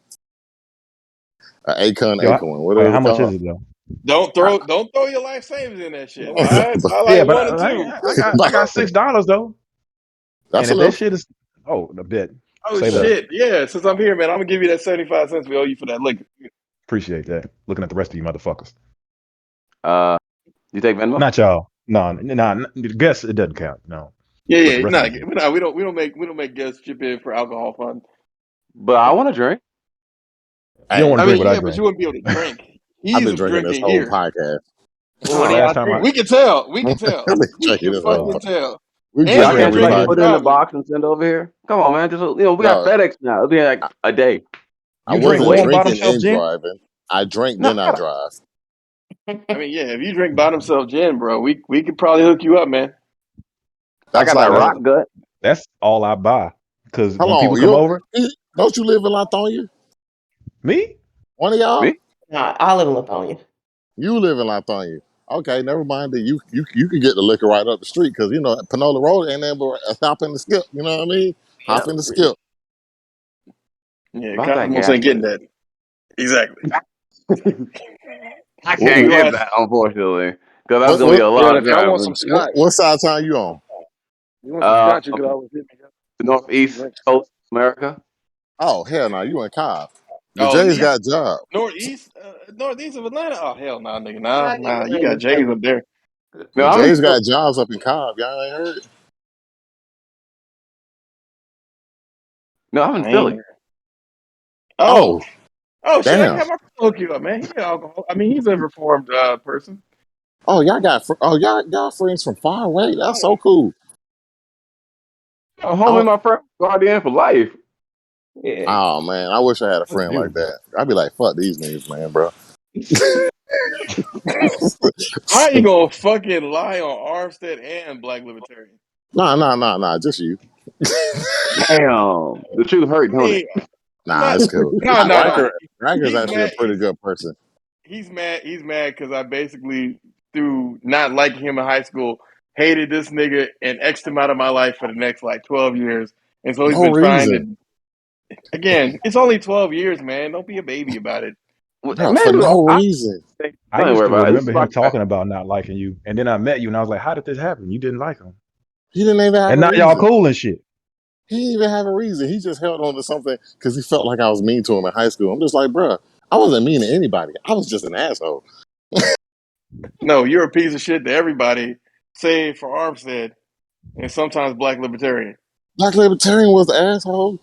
A-coin. How much is it though? Don't throw your life savings in that shit. All right? I like 1 or 2. I got $6 though. That's and if that shit is a bit. Oh shit! Yeah, since I'm here, man, I'm gonna give you that 75 cents we owe you for that liquor. Appreciate that. Looking at the rest of you motherfuckers. You take Venmo? Not y'all. No. Guess it doesn't count. No. Yeah. No, we don't make guests chip in for alcohol fund. But I want to drink. You don't want to drink what I drink. But you wouldn't be able to drink. I've been drinking this whole here. podcast. We can tell. We can fucking tell. I can't just put it in the box and send it over here. Come on, man. Just we got FedEx now. It'll be like a day. I wasn't drinking and driving. I drink, then I drive. I mean, yeah. If you drink bottom shelf gin, bro, we could probably hook you up, man. I got that rock gut. That's all I buy. Because when people come over, don't you live in Lithonia? Me? One of y'all? No, I live in Lithonia. You live in Lithonia. Okay, never mind. You can get the liquor right up the street because you know Panola Road ain't there but a hop and the skip. You know what I mean? Hop and the skip. Yeah, Cosmos ain't getting that. Exactly. I can't get that, unfortunately, because that's gonna be a lot of driving. I want some scotch. What side of town you on? You want some scotch? You could always hit me up. The Northeast Coast, America. Oh hell no, you in Cobb. The Jays got jobs. Northeast of Atlanta. Oh hell no, nigga, nah. You got Jays up there. The Jays got jobs up in Cobb. Y'all ain't heard? No, I'm in Philly. Oh, shit! I damn. have my hook you up, man. He got alcohol. I mean, he's a reformed person. Oh, y'all got friends from far away. That's so cool. Homie, my friend, guardian for life. Yeah. Oh man, I wish I had a friend like that. I'd be like, fuck these niggas, man, bro. How you gonna fucking lie on Armstead and Black Libertarian? Nah, just you. Damn, the truth hurt, don't it? Nah, it's cool. No. Riker's actually a pretty good person. He's mad because I basically, through not liking him in high school, hated this nigga and X'd him out of my life for the next 12 years. And so he's been trying to. Again, it's only 12 years, man. Don't be a baby about it. For no reason. I used to remember him talking about not liking you, and then I met you, and I was like, "How did this happen? You didn't like him. He didn't even have and now y'all cool and shit." He didn't even have a reason. He just held on to something because he felt like I was mean to him in high school. I'm just like, bro, I wasn't mean to anybody. I was just an asshole. No, you're a piece of shit to everybody, save for Armstead, and sometimes Black Libertarian. Black Libertarian was the asshole.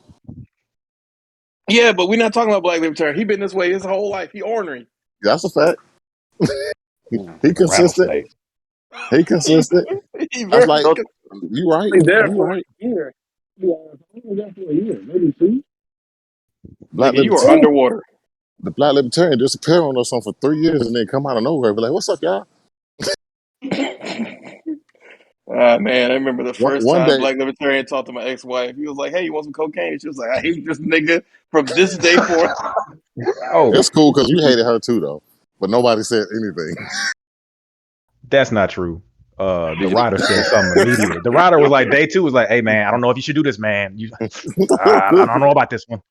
Yeah, but we're not talking about Black Libertarian. He been this way his whole life. He ornery. That's a fact. He consistent. He consistent. That's like, you right. You right. Year. Maybe 2. You are underwater. The Black Libertarian disappear on us for 3 years and then come out of nowhere and be like, what's up, y'all? Man, I remember the first time Black Libertarian talked to my ex-wife. He was like, "Hey, you want some cocaine?" She was like, "I hate this nigga from this day forth." It's cool because you hated her too, though. But nobody said anything. That's not true. The writer said something immediately. The writer was like, day 2 was like, "Hey man, I don't know if you should do this, man. I don't know about this one."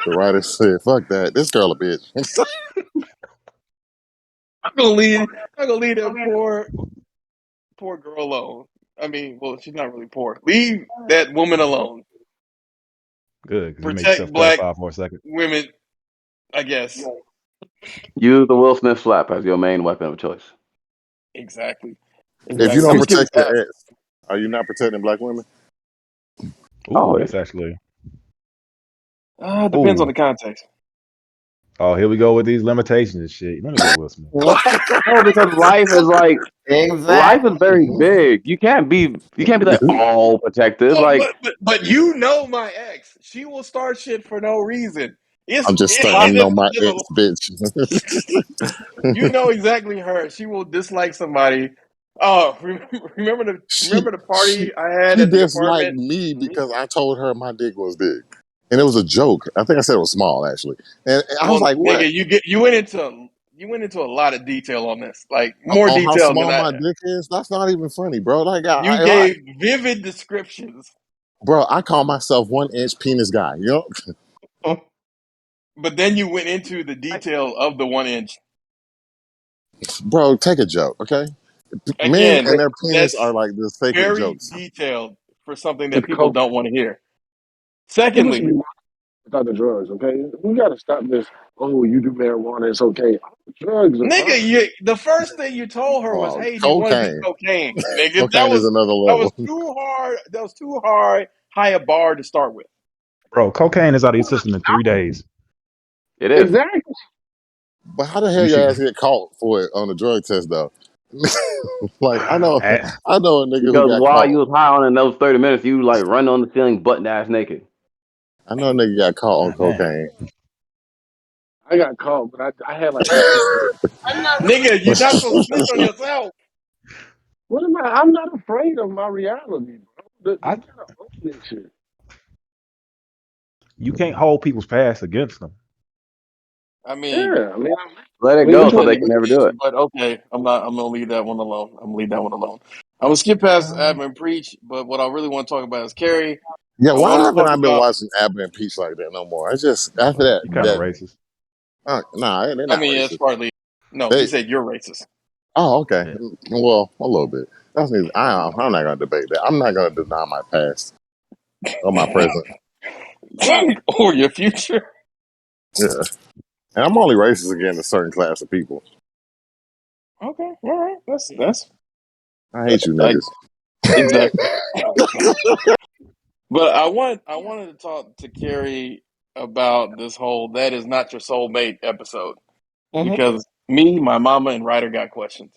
The writer said, "Fuck that. This girl a bitch." I'm gonna leave that poor girl alone. I mean, well, she's not really poor. Leave that woman alone. Good, because you made Protect yourself black clarify for a second. women, I guess. Use the Will Smith slap as your main weapon of choice. Exactly. If you Let don't me skip protect this. your ex, are you not protecting black women? Ooh, that's actually. Depends on the context. Oh, here we go with these limitations and shit. Let me get Will Smith. No, because life is like life is very big. You can't be like all protective. Like, But you know my ex. She will start shit for no reason. I'm just stunting on my ex, bitch. You know exactly her. She will dislike somebody. Oh, remember the party I had She at the disliked apartment? me because I told her my dick was big, and it was a joke. I think I said it was small actually, and I was like, "What?" Nigga, you went into a lot of detail on this, like more On how detail than small I. my dick is? That's not even funny, bro. Like, You gave vivid descriptions, bro, I call myself 1-inch penis guy. You know, but then you went into the detail of the 1 inch. bro, take a joke, okay? Men Again, and their penis that's are like the sacred very jokes. detailed for something that people don't want to hear. Secondly, Without the drugs, okay? We got to stop this. Oh, you do marijuana, it's okay. Drugs are fine. nigga, the first thing you told her was, "Hey, do you want to do Cocaine. cocaine?" Nigga, Cocaine is another that was level. too hard. That was too high a bar to start with. Bro, cocaine is out of your system in 3 days. it is. Exactly. But how the hell You your should. ass get caught for it on the drug test though? Like I know a nigga who Because got while you caught. was high on in those 30 minutes, you like run on the ceiling butt ass naked. I know a nigga got caught on Damn. cocaine. I got caught, but I had like. Nigga, you're not supposed to snitch on yourself. What am I? I'm not afraid of my reality, bro. You gotta own this shit. You can't hold people's past against them. I mean, Yeah, I mean, Let it you go know so what? they can never do it. but okay, I'm gonna leave that one alone. I'm gonna skip past admin preach, but what I really want to talk about is Carrie. Yeah, I why want to haven't talk I been about. watching Abner and Peach like that no more? I just after that You kind of racist. nah, they're I not mean, it's racist. partly. No, he They said you're racist. okay. Yeah. Well, a little bit. That's neither. I'm not gonna debate that. I'm not gonna deny my past or my present. Or your future. Yeah, and I'm only racist against a certain class of people. Okay, all right. That's I hate you like niggas. exactly. But I wanted to talk to Carrie about this whole "that is not your soulmate" episode because me, my mama, and Ryder got questions.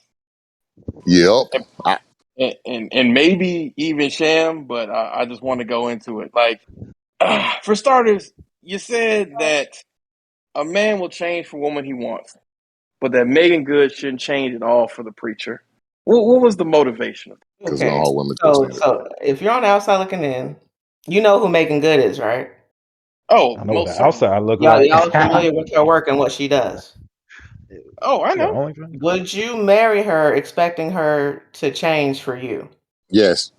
Yep. And maybe even Sham, but I just want to go into it. Like, for starters, you said that a man will change for a woman he wants, but that Megan Good shouldn't change at all for the preacher. What was the motivation? Because no Okay. all women can So change. so if you're on the outside looking in, you know who Megan Good is, right? Oh, I know what most the certainly. outside look Y'all like. y'all familiar with her work and what she does. Oh, I She got know. OnlyFans. Would you marry her expecting her to change for you? Yes.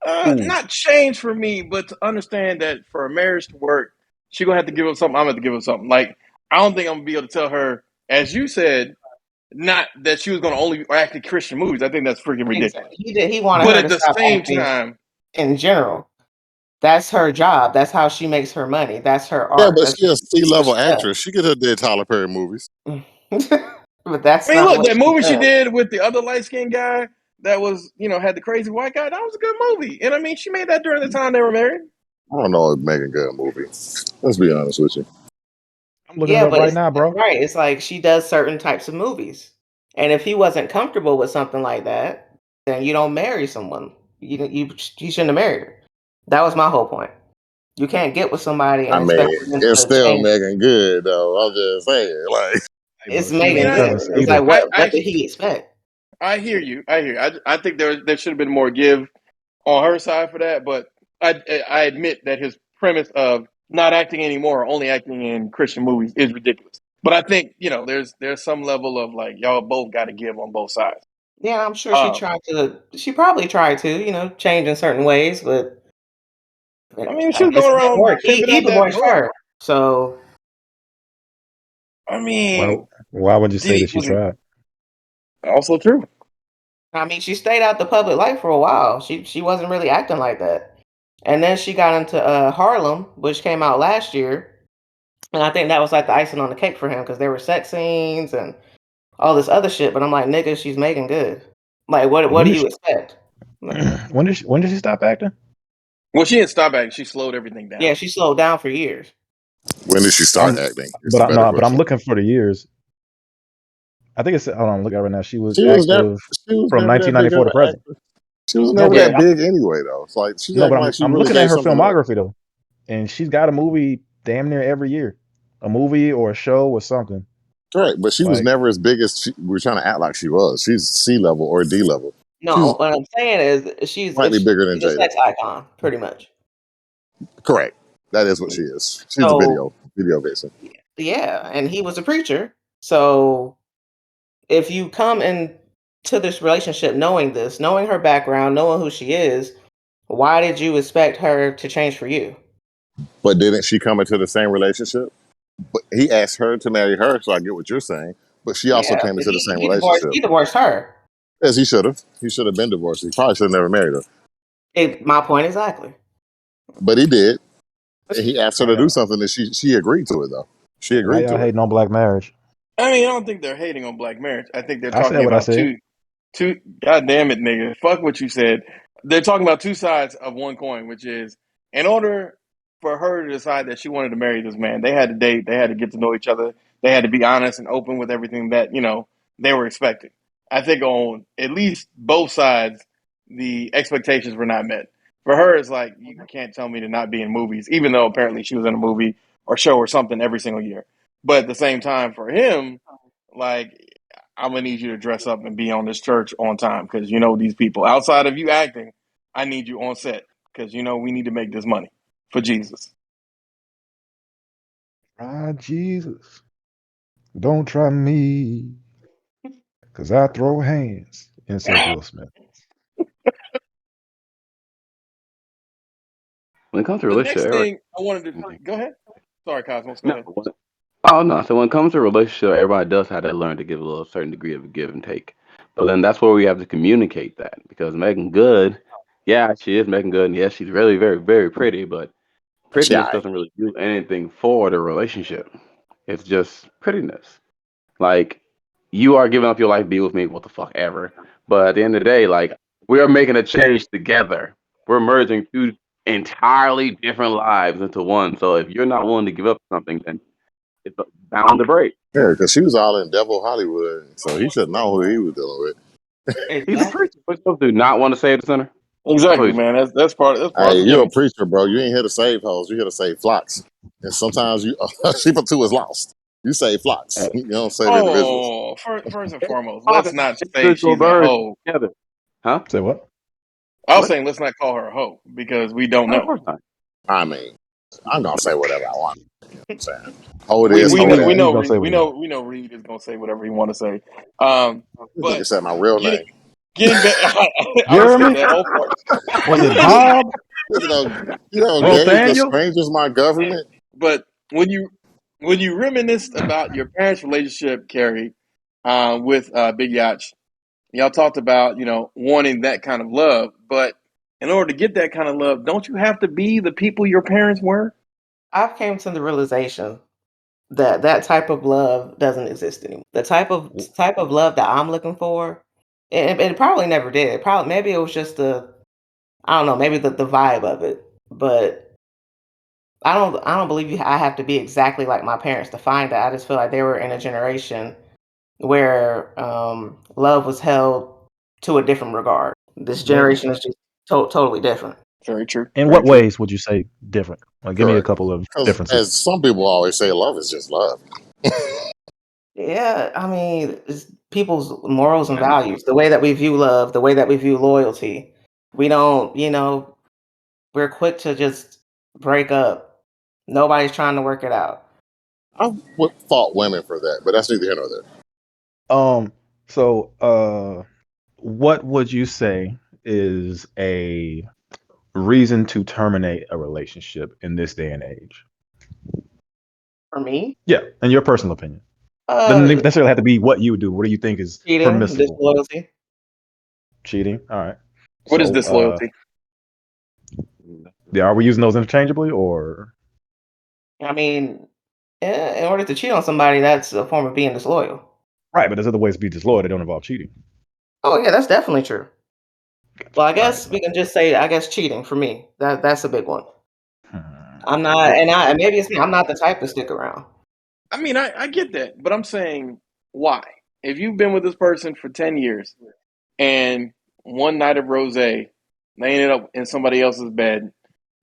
Ooh, Not change for me, but to understand that for a marriage to work, she gonna have to give up something. I'm gonna have to give up something. Like, I don't think I'm gonna be able to tell her, as you said, not that she was gonna only act in Christian movies. I think that's freaking ridiculous. Exactly. He wanted But her at to the stop same acting time, in general. That's her job. That's how she makes her money. That's her Yeah, art. but That's she a what C-level she actress. She could have did Tyler Perry movies. does. But that's I mean, not look, what that she movie she does. did with the other light skinned guy that was, had the crazy white guy. That was a good movie, and I mean, she made that during the time they were married. I don't know if Megan Good movie. Let's be honest with you. I'm looking it Yeah, up but right it's now, bro. right. It's like she does certain types of movies. And if he wasn't comfortable with something like that, then you don't marry someone. You shouldn't have married her. That was my whole point. You can't get with somebody I and mean, expect them it's to still change. Megan Good though. I'm just saying, like, Hey, It's bro, she I was mean, Megan in I Good. Seven It's Cedars. like what I did he expect? I hear you. I think there should have been more give on her side for that, but I admit that his premise of not acting anymore, or only acting in Christian movies, is ridiculous. But I think there's some level of like y'all both got to give on both sides. Yeah, I'm sure Um, she probably tried to, change in certain ways, but I mean, she was it going didn't around work. He pimping out that divorced book. her. So, I mean, why would you say that she tried? Also true. I mean, she stayed out the public light for a while. She wasn't really acting like that. And then she got into Harlem, which came out last year. And I think that was like the icing on the cake for him because there were sex scenes and all this other shit. But I'm like, nigga, she's making good. Like, what do you expect? When did she stop acting? Well, she didn't stop acting. She slowed everything down. Yeah, she slowed down for years. When did she start acting? But I'm looking for the years. I think it's. Hold on, look at it right now. She was active from 1994 to present. She was never that big anyway, though. It's like she's acting like she I'm really looking at her filmography up. though, and she's got a movie damn near every year, a movie or a show or something. Right, but she was never as big as we're trying to act like she was. She's C level or D level. No, what I'm saying is she's slightly bigger than Jada. A sex icon, pretty much. Correct. That is what she is. She's a video vixen. Yeah, and he was a preacher. So if you come into this relationship knowing this, knowing her background, knowing who she is, why did you expect her to change for you? But didn't she come into the same relationship? But he asked her to marry her, so I get what you're saying. But she also came into the same relationship. He divorced her. Yes, he should have. He should have been divorced. He probably should have never married her. My point exactly. But he did. And he asked her to do something that she agreed to it, though. She agreed to it. Hating on black marriage. I mean, I don't think they're hating on black marriage. I think they're talking about two. God damn it, nigga! Fuck what you said. They're talking about two sides of one coin, which is in order for her to decide that she wanted to marry this man, they had to date, they had to get to know each other, they had to be honest and open with everything that they were expecting. I think on at least both sides, the expectations were not met. For her, it's like you can't tell me to not be in movies, even though apparently she was in a movie or show or something every single year. But at the same time, for him, like, I'm going to need you to dress up and be on this church on time because, these people, outside of you acting, I need you on set because, we need to make this money for Jesus. Try Jesus. Don't try me because I throw hands. Insert Will Smith. When it comes to relationship, next thing I wanted to go ahead. Sorry, Cosmos. Go ahead. Oh no! So when it comes to relationship, everybody does have to learn to give a little certain degree of give and take. But then that's where we have to communicate that because Megan Good, yeah, she is Megan Good, and yes, she's really very, very pretty. But prettiness doesn't really do anything for the relationship. It's just prettiness. Like you are giving up your life, be with me, what the fuck ever. But at the end of the day, like we are making a change together. We're merging two entirely different lives into one. So if you're not willing to give up something, then it's bound to break. Yeah, because she was all in Devil Hollywood, so he should know who he was dealing with. He's a preacher. What you do? Not want to save the sinner? Exactly, man. That's part. Hey, you're a preacher, bro. You ain't here to save hoes. You're here to save flocks. And sometimes sheep too is lost. You save flocks. You don't save individuals. First and foremost, let's not say she's a hoe. Huh? Say what? I was saying let's not call her a hoe because we don't know. I mean, I'm gonna say whatever I want. You know what I'm saying? We know Reed is gonna say whatever he want to say. But you said my real name. Getting back, I respect that whole part. Was it Bob? The stranger's my government. But when you reminisced about your parents' relationship, Carrie, with Big Yacht, y'all talked about wanting that kind of love. But in order to get that kind of love, don't you have to be the people your parents were? I've came to the realization that type of love doesn't exist anymore. The type of love that I'm looking for, it probably never did. Maybe it was just I don't know, maybe the vibe of it. But I don't believe I have to be exactly like my parents to find that. I just feel like they were in a generation where love was held to a different regard. This generation is just totally different. Very true. In what ways would you say different? Like, give me a couple of differences. As some people always say, love is just love. Yeah, I mean, it's people's morals and values, the way that we view love, the way that we view loyalty. We don't, we're quick to just break up. Nobody's trying to work it out. I would fault women for that, but that's neither here nor there. So, what would you say is a reason to terminate a relationship in this day and age? For me? Yeah, in your personal opinion. Doesn't necessarily have to be what you would do. What do you think is cheating, permissible? disloyalty. Cheating. All right. What is disloyalty? Yeah, are we using those interchangeably, or? I mean, in order to cheat on somebody, that's a form of being disloyal. Right, but there's other ways to be disloyal that don't involve cheating. Oh yeah, that's definitely true. Well, I guess we can just say, cheating for me. That's a big one. I'm not, and maybe it's me. I'm not the type to stick around. I mean, I get that, but I'm saying why? If you've been with this person for 10 years and one night of rosé, they ended up in somebody else's bed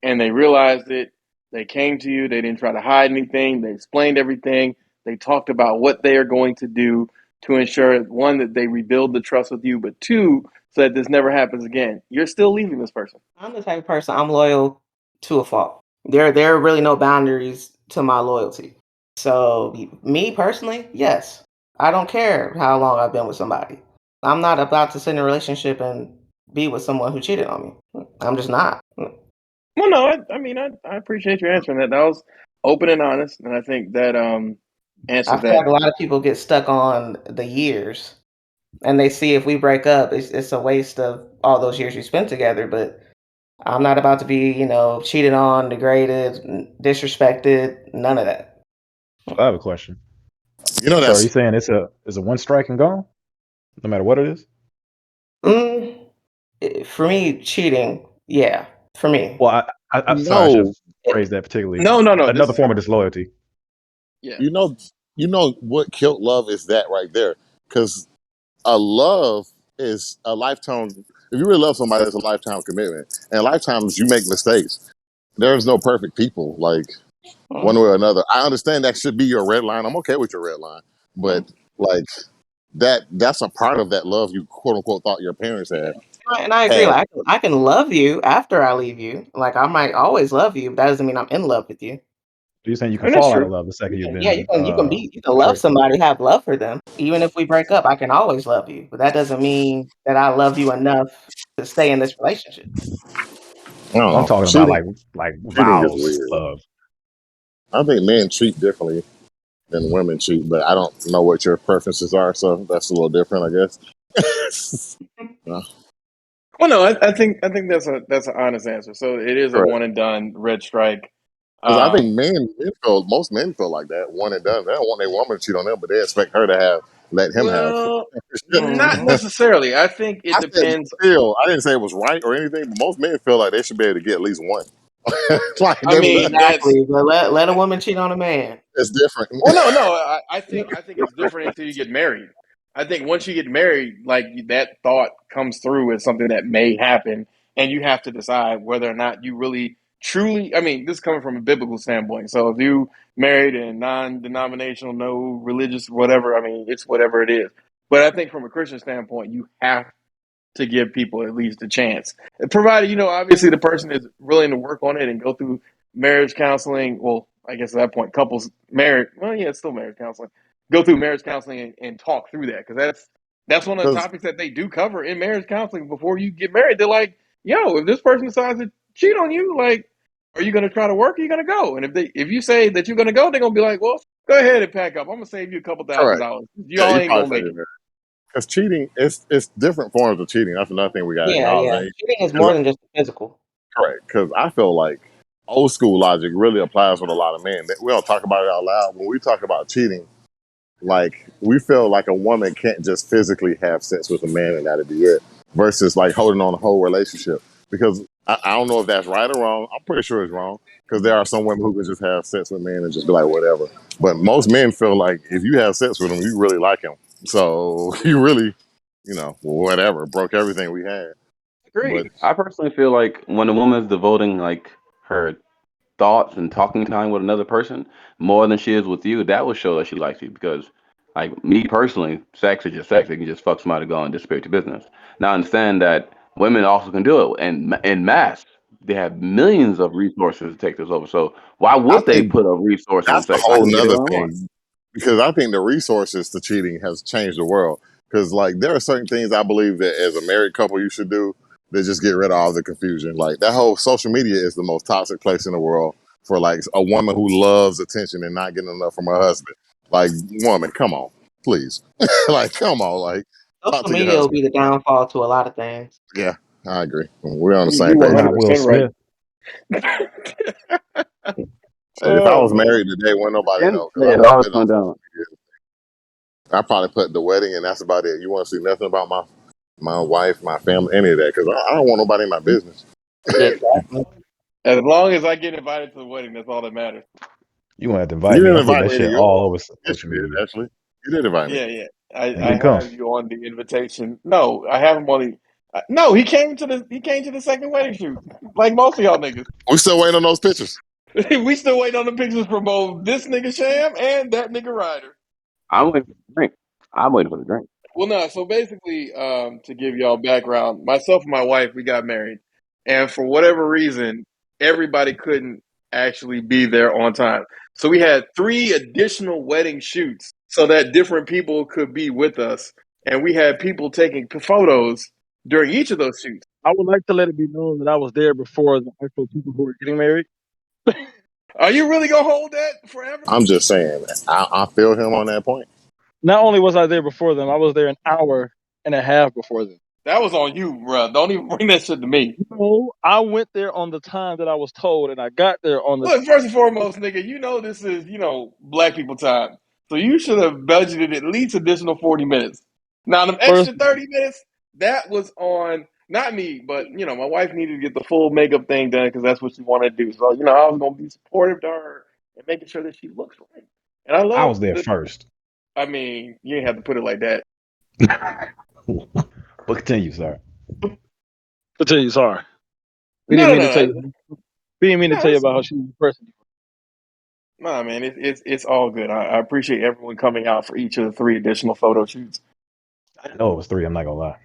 and they realized it, they came to you, they didn't try to hide anything, they explained everything, they talked about what they are going to do to ensure, one, that they rebuild the trust with you, but two, so that this never happens again. You're still leaving this person. I'm the type of person, I'm loyal to a fault. There are really no boundaries to my loyalty. So me personally, yes. I don't care how long I've been with somebody. I'm not about to sit in a relationship and be with someone who cheated on me. I'm just not. Well, no, I appreciate you answering that. That was open and honest, and I think that answers I feel like a lot of people get stuck on the years, and they see if we break up, it's a waste of all those years you spent together. But I'm not about to be, cheated on, degraded, disrespected, none of that. I have a question. So are you saying it's a one strike and gone, no matter what it is? For me, cheating, yeah. For me. Well, I'm sorry, I should have phrased that particularly. No. Another form of disloyalty. Yeah. You know what killed love is that right there, because a love is a lifetime. If you really love somebody, it's a lifetime commitment. And lifetimes you make mistakes. There's no perfect people, like one way or another. I understand that should be your red line. I'm okay with your red line, but like that's a part of that love you quote unquote thought your parents had. And I agree. Like, I can love you after I leave you. Like, I might always love you, but that doesn't mean I'm in love with you. You're saying you can fall out of love the second you've been. Yeah, you can love somebody, have love for them. Even if we break up, I can always love you. But that doesn't mean that I love you enough to stay in this relationship. I'm talking about like vows love. I think men cheat differently than women cheat, but I don't know what your preferences are, so that's a little different, I guess. Well, no, I think that's an honest answer. So it is a one and done red strike. Because I think most men feel like that, one and done. They don't want their woman to cheat on them, but they expect her to let him have. Not necessarily. I think it depends. I didn't say it was right or anything, but most men feel like they should be able to get at least one. Exactly. But let a woman cheat on a man. It's different. Well, no. I think it's different until you get married. I think once you get married, like that thought comes through as something that may happen, and you have to decide whether or not you really truly. I mean, this is coming from a biblical standpoint. So if you married and non-denominational, no religious, whatever, I mean, it's whatever it is. But I think from a Christian standpoint, you have to give people at least a chance, provided obviously the person is willing to work on it and go through marriage counseling. Well, I guess at that point, couples married. Well, yeah, it's still marriage counseling. Go through marriage counseling and talk through that, because that's one of the topics that they do cover in marriage counseling before you get married. They're like, "Yo, if this person decides to cheat on you, like, are you going to try to work? Or are you going to go?" And if you say that you're going to go, they're going to be like, "Well, go ahead and pack up. I'm going to save you a couple $1,000. Y'all ain't going to make it." Because cheating, it's different forms of cheating. That's another thing we got to acknowledge. Cheating is more than just physical. Correct. Because I feel like old school logic really applies with a lot of men. We don't talk about it out loud. When we talk about cheating, like, we feel like a woman can't just physically have sex with a man and that'd be it, versus like holding on a whole relationship. Because I don't know if that's right or wrong. I'm pretty sure it's wrong, because there are some women who can just have sex with men and just be like, whatever. But most men feel like if you have sex with him, you really like him. So you really, whatever, broke everything we had. Agreed. I personally feel like when a woman is devoting like her thoughts and talking time with another person more than she is with you, that will show that she likes you. Because, like, me personally, sex is just sex. They can just fuck somebody, go and disappear to business. Now, I understand that women also can do it, and in mass, they have millions of resources to take this over. So why would they put a resource on sex? That's a whole nother thing. Because I think the resources to cheating has changed the world. Because, like, there are certain things I believe that as a married couple you should do that just get rid of all the confusion. Like, that whole social media is the most toxic place in the world. for like a woman who loves attention and not getting enough from her husband. Like, woman, come on, please. Like, come on, like, talk Social to your media will husband. be the downfall to a lot of things. Yeah, I agree. We're on the You same page. Not Will 100% right. If I was married today, wouldn't nobody know. Yeah, it always come down. I probably put the wedding, and that's about it. You want to see nothing about my wife, my family, any of that, because I don't want nobody in my business. Exactly. As long as I get invited to the wedding, that's all that matters. You gonna have to invite You me. didn't I'm putting invite that me to shit yours. all over Yes, social you did, media. actually. You did invite me. Yeah. I I didn't come. have you on the invitation. No, I have him on the. No, he came to the second wedding shoot, like most of y'all niggas. We still waiting on those pictures. We still waiting on the pictures from both this nigga Sham and that nigga Ryder. I'm waiting for the drink. I'm waiting for the drink. Well, no. So basically, to give y'all background, myself and my wife, we got married, and for whatever reason, everybody couldn't actually be there on time. So we had 3 additional wedding shoots so that different people could be with us, and we had people taking photos during each of those shoots. I would like to let it be known that I was there before the actual people who were getting married. Are you really gonna hold that forever? I'm just saying. I feel him on that point. Not only was I there before them, I was there an hour and a half before them. That was on you, bro. Don't even bring that shit to me. No, I went there on the time that I was told, and I got there on the. Look, first and foremost, nigga, you know this is, black people time. So you should have budgeted at least additional 40 minutes. Now, them extra 30 minutes, that was on, not me, but, my wife needed to get the full makeup thing done because that's what she wanted to do. So, I was going to be supportive to her and making sure that she looks right. And I was there first. I mean, you didn't have to put it like that. But continue, sir. Continue, sorry. We didn't mean to tell you. We didn't mean to tell you about how she was a person. Nah, man, it's all good. I appreciate everyone coming out for each of the 3 additional photo shoots. I didn't know it was 3. I'm not gonna lie.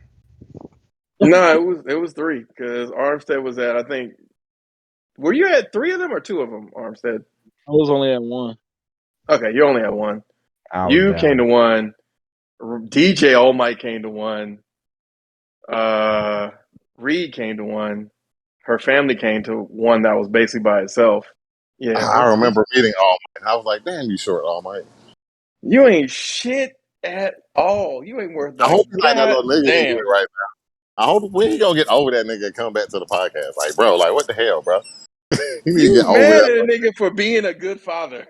No, it was 3 because Armstead was at, I think. Were you at 3 of them or 2 of them, Armstead? I was only at 1. Okay, you only had 1. You came to 1. DJ All Might came to 1. Reed came to 1. Her family came to 1 that was basically by itself. Yeah, I remember meeting All Might. I was like, damn, you short, All Might. You ain't shit at all. You ain't worth that. I hope you like that little nigga damn. you right now. I hope we ain't gonna get over that nigga and come back to the podcast. Like, bro, like, what the hell, bro? You mad at a nigga for being a good father.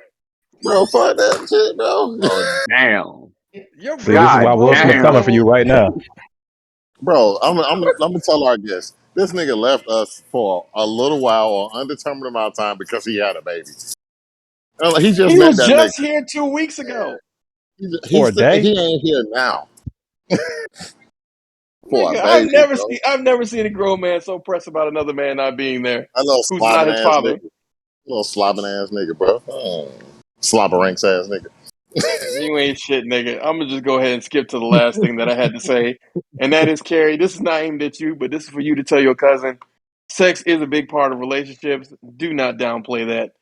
Bro, fuck that shit, bro. Oh, damn. See, this is why Will Smith coming for you right now. Bro, I'm gonna tell our guests. This nigga left us for a little while or undetermined amount of time because he had a baby. He just He met was that just nigga. here 2 weeks ago. For a day? He ain't here now. For nigga, a baby, I've never seen a grown man so pressed about another man not being there. I know, who's not his father. Nigga. Little slobbing ass nigga, bro. Slobberanks ass nigga. You ain't shit, nigga. I'm gonna just go ahead and skip to the last thing that I had to say, and that is, Carrie, this is not aimed at you, but this is for you to tell your cousin. Sex is a big part of relationships. Do not downplay that.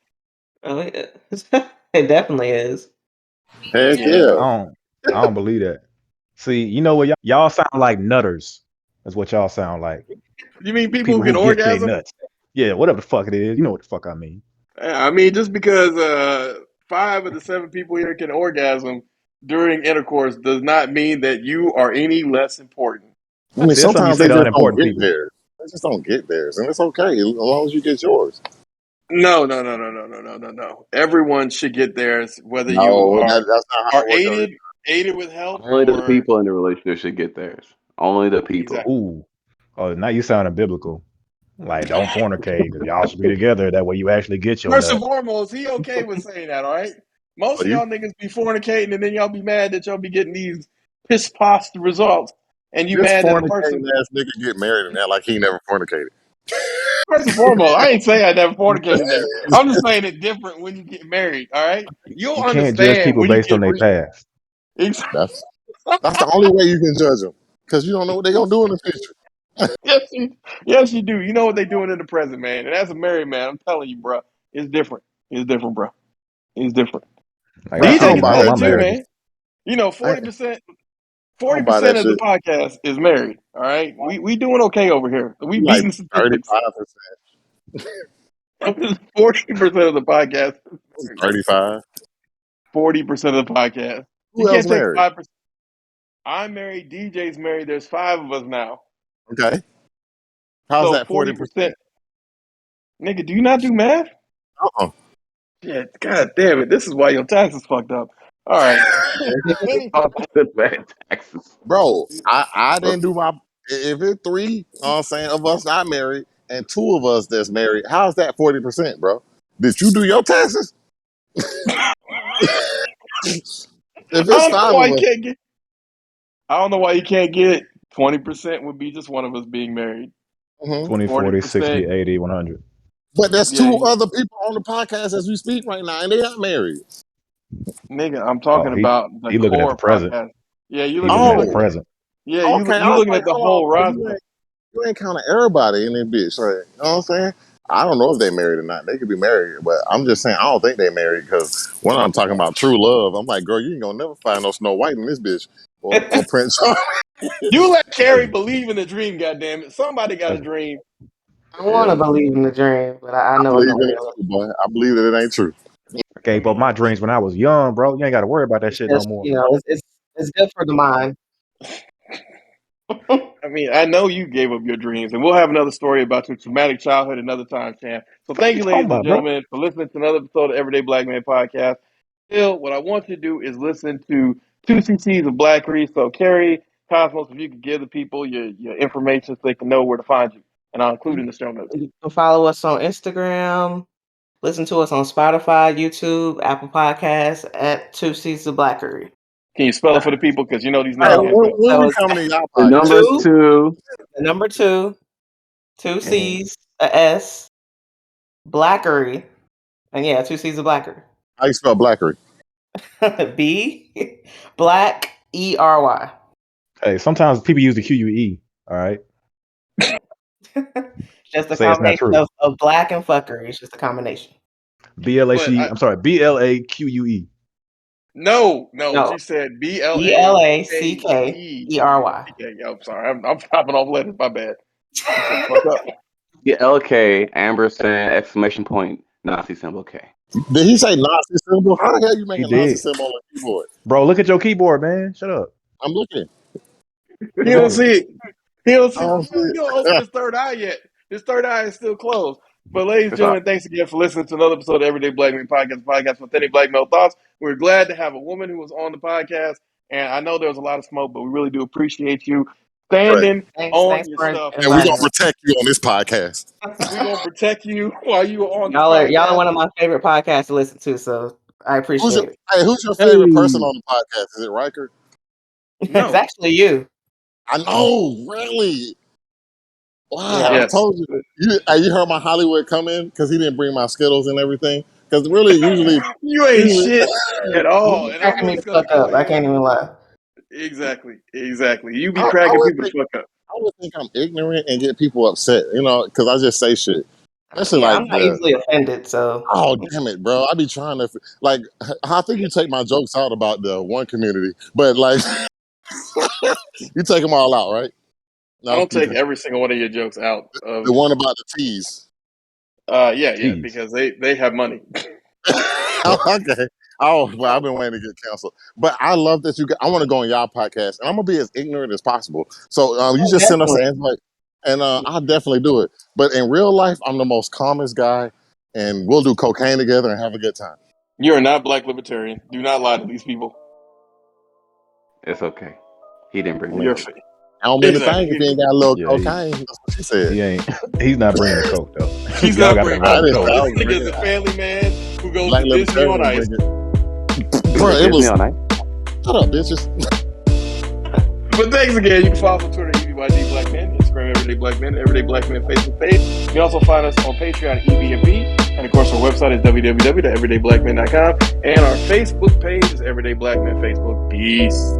Oh, it definitely is. Heck yeah. I don't believe that. See, you know what? Y'all sound like nutters. That's what y'all sound like. You mean people who can orgasm? Nuts. Yeah, whatever the fuck it is. You know what the fuck I mean. I mean, just because 5 of the 7 people here can orgasm during intercourse does not mean that you are any less important. I mean, sometimes they just don't get theirs. They just don't get theirs, and it's okay as long as you get yours. No. Everyone should get theirs, whether you are aided with help. Only the people in the relationship should get theirs. Only the people. Exactly. Ooh. Oh, now you sounding biblical. Like, don't fornicate, because y'all should be together. That way you actually get your First nut. and foremost, he okay with saying that, all right? Most of y'all niggas be fornicating, and then y'all be mad that y'all be getting these piss-post results. And you mad that the person... ass nigga get married and act like he never fornicated. First and foremost, I ain't saying I never fornicated, nigga. I'm just saying it's different when you get married, all right? You can't judge people based on their past. Exactly. That's the only way you can judge them, because you don't know what they're going to do in the future. Yes, you do. You know what they're doing in the present, man. And as a married man, I'm telling you, bro, it's different. It's different, bro. It's different. Like, DJ can too, man. You know, 40% of the podcast is married. All right, we doing okay over here. We beating statistics. 35%. 40% of the podcast. 35. 40% of the podcast. Who else married? 5%. I'm married. DJ's married. There's 5 of us now. Okay. How's that 40%? Nigga, do you not do math? Uh-uh. Yeah, god damn it. This is why your taxes fucked up. All right. Bro, I didn't do my. If it's 3, of us not married and 2 of us that's married, how's that 40%, bro? Did you do your taxes? If it's 5 of us, I don't know why you can't get 20% would be just one of us being married. 20, 40, 60, 80, 100. But there's 2 other people on the podcast as we speak right now, and they not married. Nigga, I'm talking about the he looking at the present. Podcast. Yeah, you looking at the present. Yeah, you looking at the whole roster. You ain't counting everybody in this bitch, right? You know what I'm saying? I don't know if they married or not. They could be married, but I'm just saying I don't think they married because when I'm talking about true love, I'm like, girl, you ain't gonna never find no Snow White in this bitch or Prince Charles. You let Carrie believe in the dream, goddammit. Somebody got a dream. I want to believe in the dream, but I know it's not real. Boy. I believe that it ain't true. Okay, but my dreams when I was young, bro. You ain't got to worry about that shit no more. You know, it's good for the mind. I mean, I know you gave up your dreams, and we'll have another story about your traumatic childhood another time, Sham. So thank you, ladies and gentlemen, for listening to another episode of Everyday Black Man Podcast. Still, what I want you to do is listen to 2 cc's of Blackery. So, Carrie, Cosmos, if you could give the people your information so they can know where to find you, and I'll include in the show notes. You can follow us on Instagram. Listen to us on Spotify, YouTube, Apple Podcasts at 2 C's of Blackery. Can you spell it for the people? Because you know these names. The number 2, 2 C's, a S, Blackery, and 2 C's of Blackery. How you spell Blackery? B, Black, E-R-Y. Hey, sometimes people use the QUE. All right. Just a combination of black and fuckery. It's just a combination. BLAQUE. No. She said BLACKERY. I'm sorry. I'm popping off letters. My bad. Fuck up. LK ! Nazi symbol K. Did he say Nazi symbol? How the hell you make a Nazi symbol on the keyboard? Bro, look at your keyboard, man. Shut up. I'm looking. He don't see it. He don't open his third eye yet. His third eye is still closed. But ladies and gentlemen, thanks again for listening to another episode of Everyday Black Man Podcast with authentic black male thoughts. We're glad to have a woman who was on the podcast. And I know there was a lot of smoke, but we really do appreciate you standing on your stuff. And we're going to protect you on this podcast. We're going to protect you while you are on y'all are one of my favorite podcasts to listen to, so I appreciate it. Hey, who's your favorite person on the podcast? Is it Riker? No. It's actually you. I know, really. Wow, I told you. You heard my Hollywood come in because he didn't bring my Skittles and everything. Because really, usually you ain't shit at all. And I'm me fuck up. I can't even lie. Exactly. You be cracking people to fuck up. I would think I'm ignorant and get people upset, because I just say shit. I'm not easily offended, so. Oh damn it, bro! I be trying to I think you take my jokes out about the one community, but you take them all out, right? No, I don't take every single one of your jokes out. The one about the teas. Yeah, because they have money. Okay. Oh, well, I've been waiting to get canceled. But I love that I want to go on y'all podcast, and I'm going to be as ignorant as possible. So you just send us an invite, and I'll definitely do it. But in real life, I'm the most calmest guy, and we'll do cocaine together and have a good time. You are not Black Libertarian. Do not lie to these people. It's okay. He didn't bring me. I don't mean to think if he ain't got a little cocaine. That's what she said. He's not bringing the coke, though. He's not bringing the coke. This nigga's a family man who goes to Disney on Ice. Bro, it was... Shut up, bitches. But thanks again. You can follow us on Twitter, EBYD Black Man, Instagram, Everyday Black Man, Everyday Black Man Facebook page. You can also find us on Patreon, EBMP. And of course, our website is www.everydayblackman.com. And our Facebook page is Everyday Black Man Facebook. Peace.